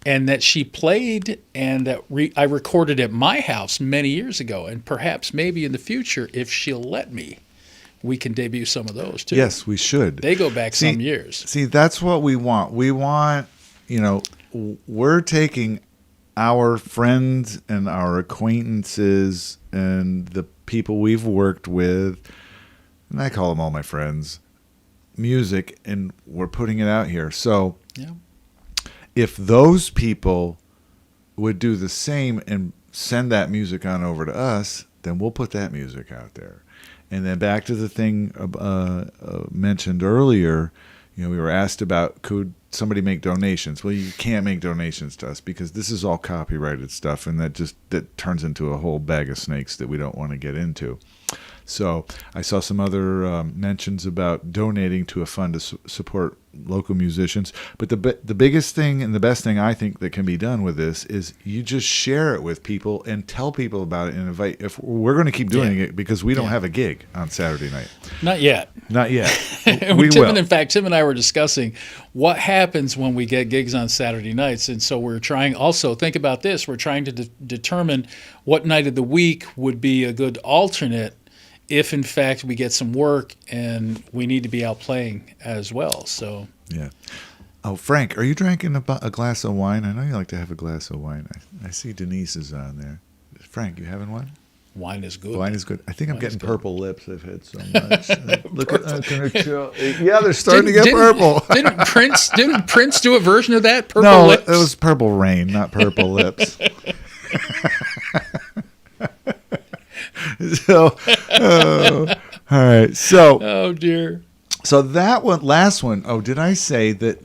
and that she played and that I recorded at my house many years ago. And perhaps maybe in the future, if she'll let me, we can debut some of those too. Yes, we should. They go back some years. See, that's what we want. We want, we're taking our friends and our acquaintances and the people we've worked with, and I call them all my friends, music, and we're putting it out here. So if those people would do the same and send that music on over to us, then we'll put that music out there. And then back to the thing mentioned earlier, we were asked about, could somebody make donations? Well, you can't make donations to us because this is all copyrighted stuff, and that turns into a whole bag of snakes that we don't want to get into. So I saw some other mentions about donating to a fund to support local musicians. But the biggest thing and the best thing I think that can be done with this is you just share it with people and tell people about it and invite. If we're going to keep doing it because we don't have a gig on Saturday night. Not yet. Not yet. In fact, Tim and I were discussing what happens when we get gigs on Saturday nights. And so we're trying also, think about this, we're trying to determine what night of the week would be a good alternate if in fact we get some work and we need to be out playing as well. So yeah. Oh, Frank, are you drinking a glass of wine? I know you like to have a glass of wine. I see Denise is on there. Frank, you having one? Wine is good. Wine is good. I think I'm Wine getting is good. purple lips. I've had so much. Look at that. Yeah, they're starting to get purple. Didn't Prince do a version of that? Purple No, lips? it was Purple Rain, not Purple Lips. So, all right. So, Oh dear. so that one, last one. Oh, did I say that?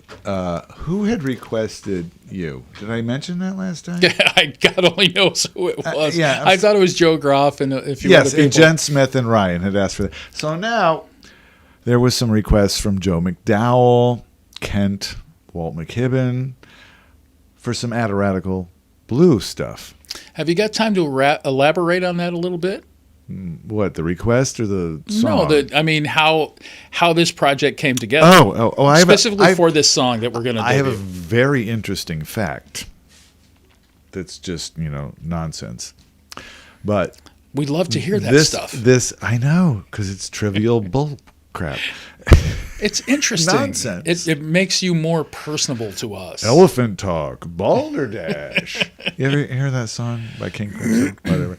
Who had requested you? Did I mention that last time? I God only knows who it was. yeah, I thought it was Joe Groff and a few Yes, other people. and Jen Smith and Ryan had asked for that. So now there was some requests from Joe McDowell, Kent, Walt McKibben for some Adiradical Blue stuff. Have you got time to elaborate on that a little bit? What, the request or the song? No, I mean how this project came together. Oh! I have specifically for this song that we're going to. I have a very interesting fact. That's just nonsense, but we'd love to hear that stuff. This I know because it's trivial bull crap. It's interesting. Nonsense. It makes you more personable to us. Elephant Talk, Balderdash. You ever hear that song by King Crimson? Whatever.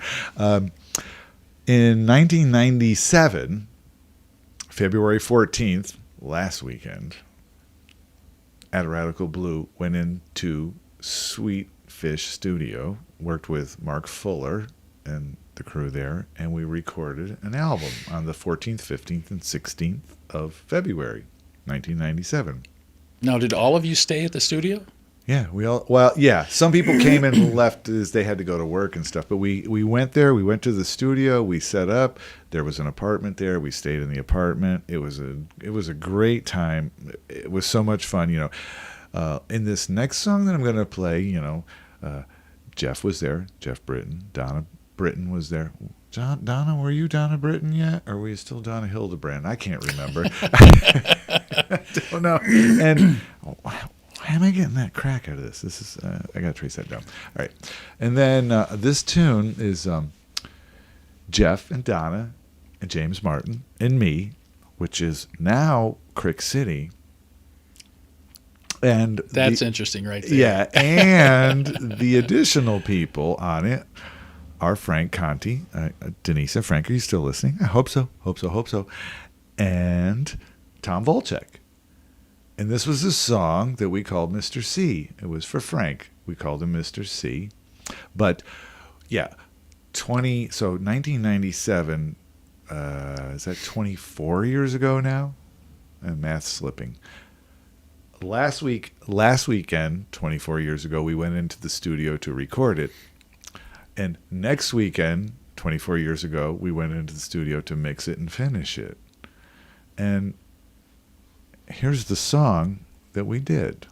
In 1997, February 14th, last weekend, Adiradical Blue went into Sweet Fish Studio, worked with Mark Fuller and the crew there, and we recorded an album on the 14th, 15th, and 16th of February, 1997. Now, did all of you stay at the studio? Yeah, yeah. Some people came and left as they had to go to work and stuff. But we went there. We went to the studio. We set up. There was an apartment there. We stayed in the apartment. It was a great time. It was so much fun. In this next song that I'm going to play, Jeff was there. Jeff Britton. Donna Britton was there. Donna, were you Donna Britton yet? Or were you still Donna Hildebrand? I can't remember. I don't know. And why am I getting that crack out of this? This is I gotta trace that down. All right, and then this tune is Jeff and Donna and James Martin and me, which is now Crick City. And that's interesting, right there. Yeah, and the additional people on it are Frank Conti, Denise and Frank. Are you still listening? I hope so. Hope so. And Tom Volchek. And this was a song that we called Mr. C. It was for Frank. We called him Mr. C. But, yeah, 1997, is that 24 years ago now? And math's slipping. Last weekend, 24 years ago, we went into the studio to record it. And next weekend, 24 years ago, we went into the studio to mix it and finish it. And here's the song that we did.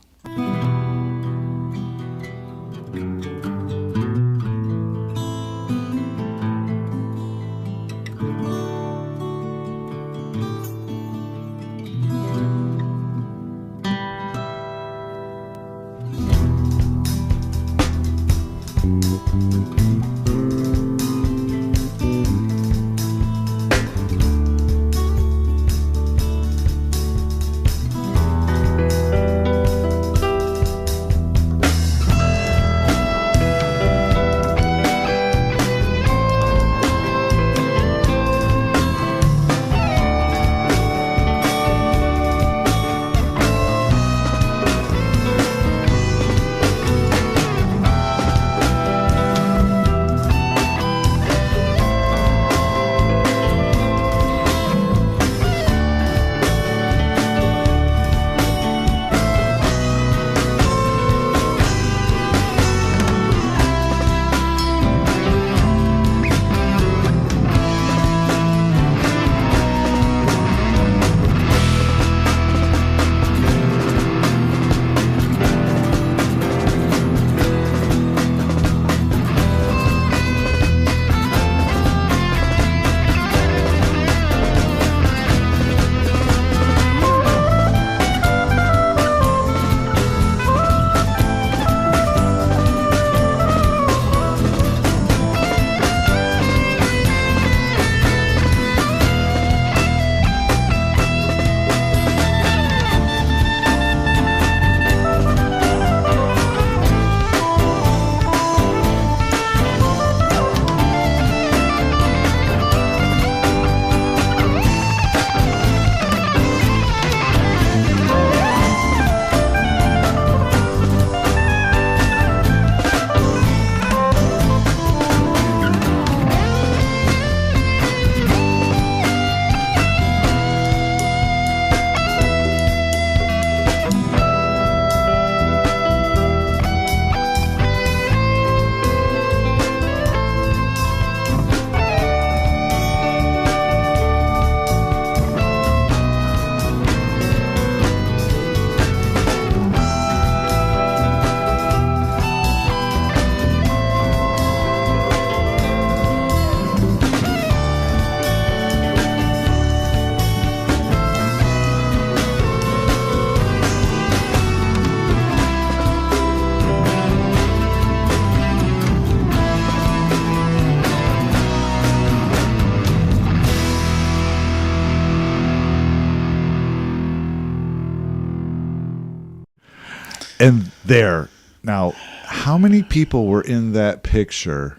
There. Now, how many people were in that picture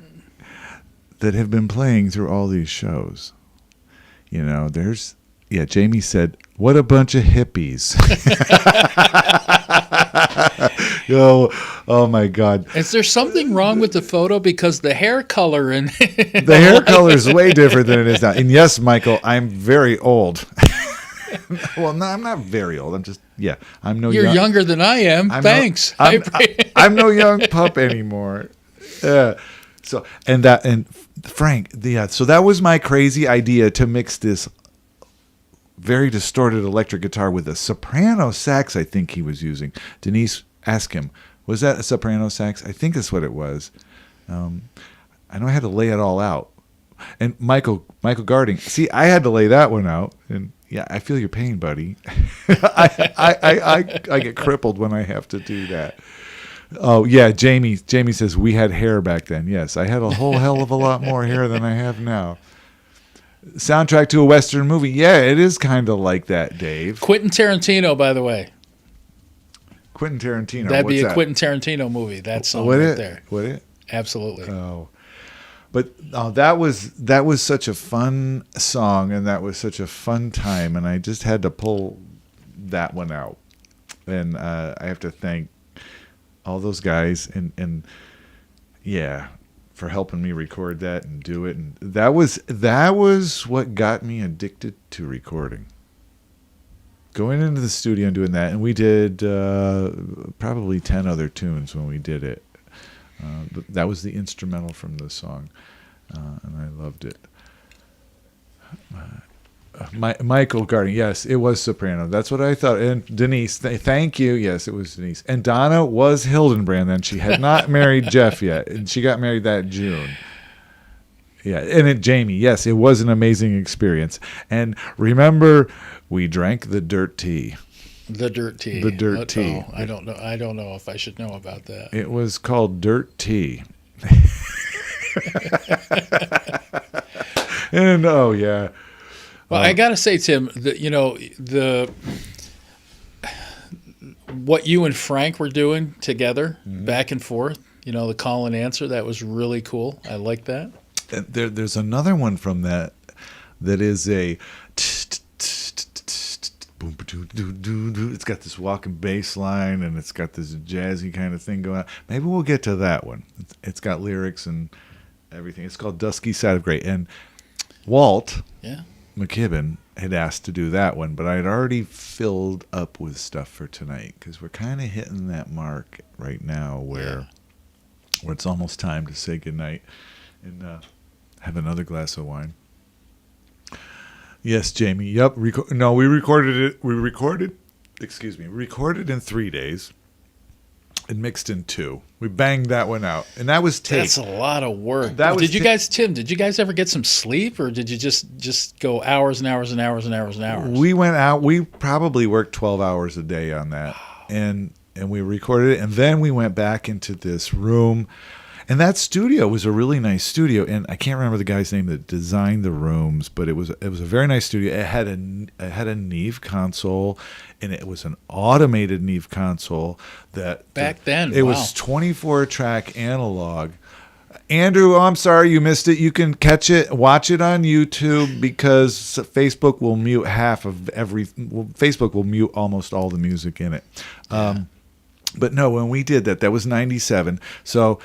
that have been playing through all these shows? You know, Jamie said, what a bunch of hippies. Oh my God. Is there something wrong with the photo? Because the hair color and The hair color is way different than it is now. And yes, Michael, I'm very old. Well, no, I'm not very old. I'm no you're younger than I am. Thanks. I'm no young pup anymore. Yeah. So and Frank, so that was my crazy idea to mix this very distorted electric guitar with a soprano sax. I think he was using. Denise, ask him, was that a soprano sax? I think that's what it was. I know I had to lay it all out. And Michael Garding, see, I had to lay that one out. And yeah, I feel your pain, buddy. I get crippled when I have to do that. Oh yeah, Jamie says we had hair back then. Yes, I had a whole hell of a lot more hair than I have now. Soundtrack to a Western movie. Yeah, it is kind of like that, Dave. Quentin Tarantino, by the way. Quentin Tarantino. That'd be a that? Quentin Tarantino movie. That song there. Would it? Absolutely. Oh. But that was such a fun song, and that was such a fun time, and I just had to pull that one out. And I have to thank all those guys and for helping me record that and do it. And that was what got me addicted to recording. Going into the studio and doing that, and we did probably 10 other tunes when we did it. But that was the instrumental from the song, and I loved it. Michael Garding, yes, it was soprano. That's what I thought. And Denise, thank you. Yes, it was Denise. And Donna was Hildenbrand then. She had not married Jeff yet, and she got married that June. Yeah, and Jamie, yes, it was an amazing experience. And remember, we drank the dirt tea. The dirt tea. The dirt tea. I don't know. I don't know if I should know about that. It was called dirt tea. And oh yeah. Well, I gotta say, Tim, what you and Frank were doing together, back and forth, the call and answer, that was really cool. I like that. There's another one from that is a. It's got this walking bass line, and it's got this jazzy kind of thing going on. Maybe we'll get to that one. It's got lyrics and everything. It's called Dusky Side of Grey. And Walt McKibben had asked to do that one, but I had already filled up with stuff for tonight because we're kind of hitting that mark right now where it's almost time to say goodnight and have another glass of wine. Yes, Jamie. Yep. We recorded it. We recorded in 3 days and mixed in 2. We banged that one out. And that was tape. That's a lot of work. Did you guys ever get some sleep, or did you just go hours and hours and hours and hours and hours? We went out. We probably worked 12 hours a day on that. And we recorded it. And then we went back into this room. And that studio was a really nice studio, and I can't remember the guy's name that designed the rooms, but it was a very nice studio. It had a Neve console, and it was an automated Neve console that back then it was 24-track analog. Andrew, I'm sorry you missed it. You can watch it on YouTube because Facebook will mute Facebook will mute almost all the music in it. But no, when we did that was 97. So.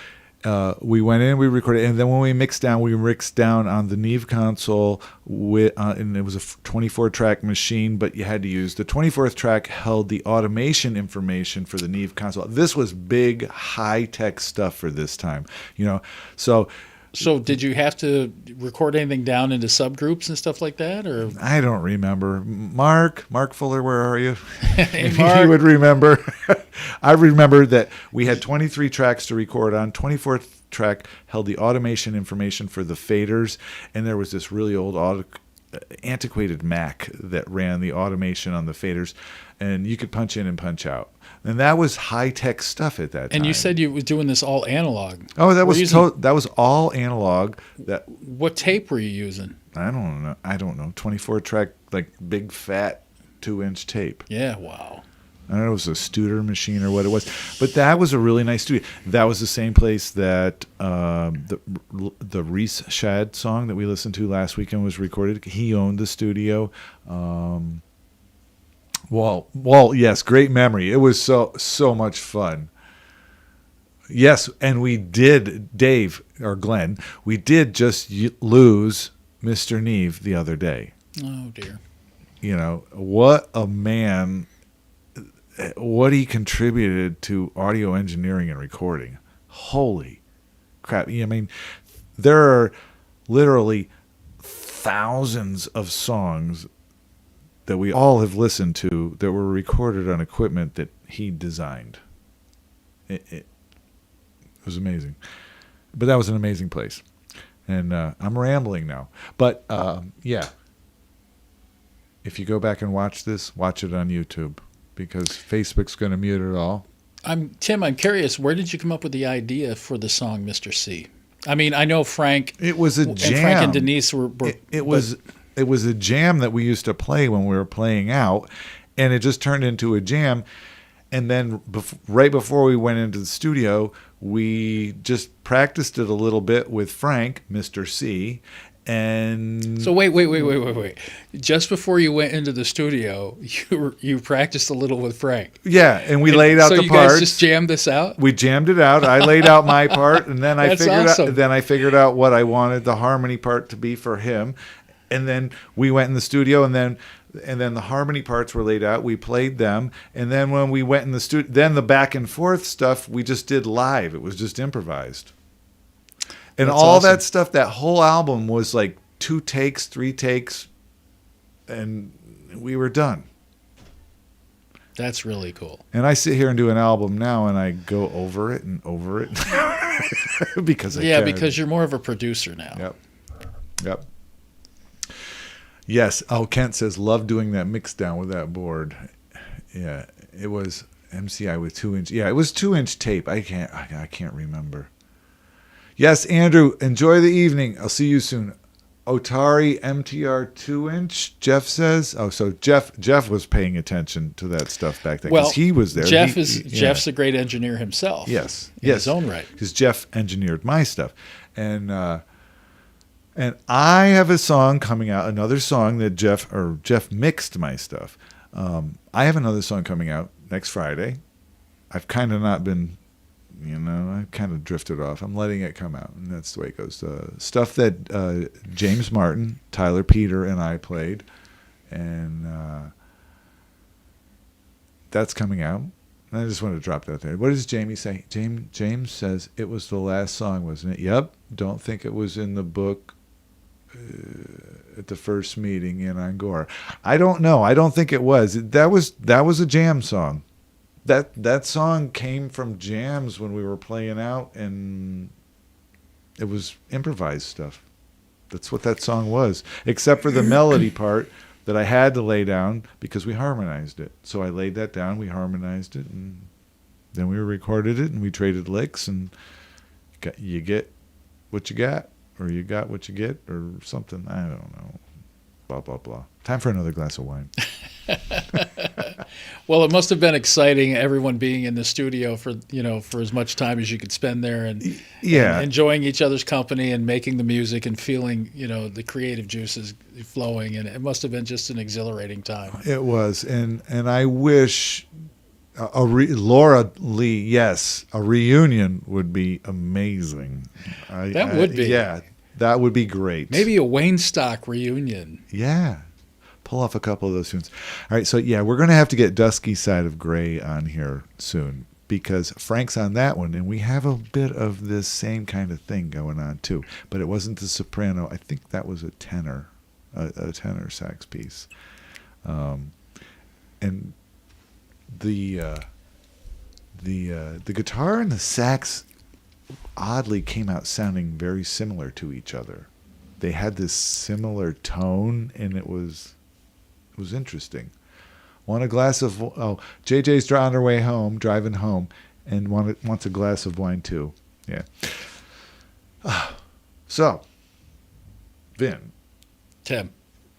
We went in, we recorded, and then when we mixed down on the Neve console, and it was a 24-track machine, but you had to use the 24th track held the automation information for the Neve console. This was big, high-tech stuff for this time, So did you have to record anything down into subgroups and stuff like that, or? I don't remember. Mark Fuller, where are you? Hey, Mark. He would remember. I remember that we had 23 tracks to record on. 24th track held the automation information for the faders, and there was this really old antiquated Mac that ran the automation on the faders, and you could punch in and punch out. And that was high-tech stuff at that time. And you said you were doing this all analog. Oh, that was all analog. What tape were you using? I don't know. 24-track, like big fat 2-inch tape. Yeah, wow. I don't know if it was a Studer machine or what it was, but that was a really nice studio. That was the same place that the Reese Shad song that we listened to last weekend was recorded. He owned the studio. Well, yes, great memory. It was so much fun. Yes, and we did, Dave or Glenn, we did just lose Mr. Neve the other day. Oh dear. You know, what a man. What he contributed to audio engineering and recording. Holy crap. I mean, there are literally thousands of songs that we all have listened to that were recorded on equipment that he designed. It was amazing. But that was an amazing place. And I'm rambling now. But, yeah. If you go back and watch this, watch it on YouTube. Because Facebook's going to mute it all. Tim, I'm curious, where did you come up with the idea for the song Mr. C? I mean, I know Frank. It was a jam. And Frank and Denise were it was a jam that we used to play when we were playing out, and it just turned into a jam. And then right before we went into the studio, we just practiced it a little bit with Frank, Mr. C. And so wait. Just before you went into the studio, you practiced a little with Frank. Yeah, and we laid out the parts. So you guys just jammed this out? We jammed it out. I laid out my part, and then I figured out what I wanted the harmony part to be for him. And then we went in the studio, and then the harmony parts were laid out. We played them, and then when we went in the studio, then the back and forth stuff we just did live. It was just improvised. And That's all awesome. that stuff, that whole album was like 2 takes, 3 takes, and we were done. That's really cool. And I sit here and do an album now, and I go over it and over it because I can. Because you're more of a producer now. Yep. Yes. Oh, Kent says, love doing that mix down with that board. Yeah, it was MCI with 2-inch. Yeah, it was 2-inch tape. I can't remember. Yes, Andrew, enjoy the evening. I'll see you soon. Otari MTR 2-inch, Jeff says. Oh, so Jeff was paying attention to that stuff back then because he was there. Jeff's a great engineer himself. Yes. In his own right. Because Jeff engineered my stuff. And I have a song coming out, another song that Jeff mixed my stuff. I have another song coming out next Friday. I've kind of not been... I kind of drifted off. I'm letting it come out, and that's the way it goes. Stuff that James Martin, Tyler Peter, and I played, and that's coming out. And I just wanted to drop that there. What does Jamie say? James says it was the last song, wasn't it? Yep. Don't think it was in the book at the first meeting in Angora. I don't know. I don't think it was. That was a jam song. That song came from jams when we were playing out, and it was improvised stuff. That's what that song was, except for the melody part that I had to lay down because we harmonized it. So I laid that down, we harmonized it, and then we recorded it, and we traded licks, and you get what you got, or you got what you get, or something. I don't know. Blah, blah, blah. Time for another glass of wine. Well, it must have been exciting, everyone being in the studio for as much time as you could spend there and enjoying each other's company and making the music and feeling, the creative juices flowing. And it must have been just an exhilarating time. It was. And I wish Laura Lee, yes, a reunion would be amazing. That would be. Yeah, that would be great. Maybe a Wayne Stock reunion. Yeah. Pull off a couple of those tunes. All right, so we're going to have to get Dusky Side of Grey on here soon because Frank's on that one, and we have a bit of this same kind of thing going on too. But it wasn't the soprano. I think that was a tenor sax piece, and the guitar and the sax oddly came out sounding very similar to each other. They had this similar tone, and it was interesting. Want a glass of... Oh, JJ's on her way home, driving home, and wants a glass of wine too. Yeah. So, Vin. Tim.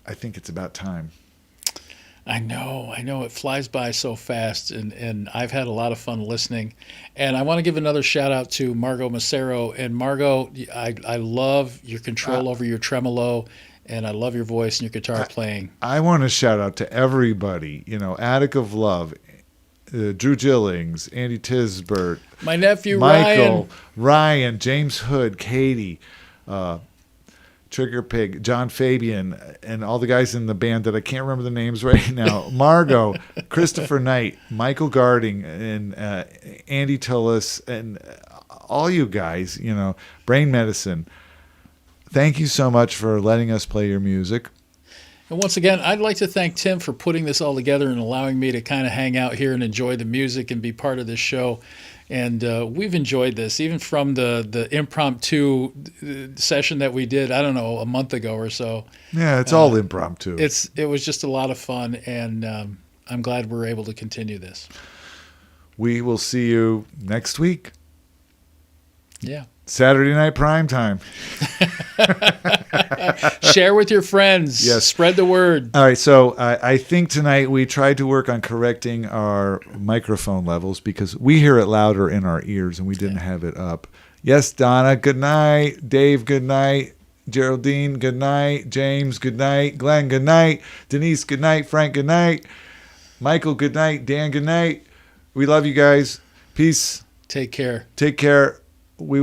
I think it's about time. I know. It flies by so fast, and I've had a lot of fun listening. And I want to give another shout out to Margot Macero. And Margot, I love your control over your tremolo, and I love your voice and your guitar playing. I want to shout out to everybody, Attic of Love, Drew Gillings, Andy Tisbert, My nephew, Michael, Ryan, James Hood, Katie, Trigger Pig, John Fabian, and all the guys in the band that I can't remember the names right now. Margot, Christopher Knight, Michael Garding, and Andy Tillis, and all you guys, Brain Medicine. Thank you so much for letting us play your music. And once again, I'd like to thank Tim for putting this all together and allowing me to kind of hang out here and enjoy the music and be part of this show. And we've enjoyed this, even from the impromptu session that we did, I don't know, a month ago or so. Yeah, it's all impromptu. It was just a lot of fun, and I'm glad we're able to continue this. We will see you next week. Yeah. Saturday night prime time. Share with your friends. Yes. Spread the word. All right, so I think tonight we tried to work on correcting our microphone levels because we hear it louder in our ears and we didn't have it up. Yes, Donna, good night. Dave, good night. Geraldine, good night. James, good night. Glenn, good night. Denise, good night. Frank, good night. Michael, good night. Dan, good night. We love you guys. Peace. Take care. Take care. We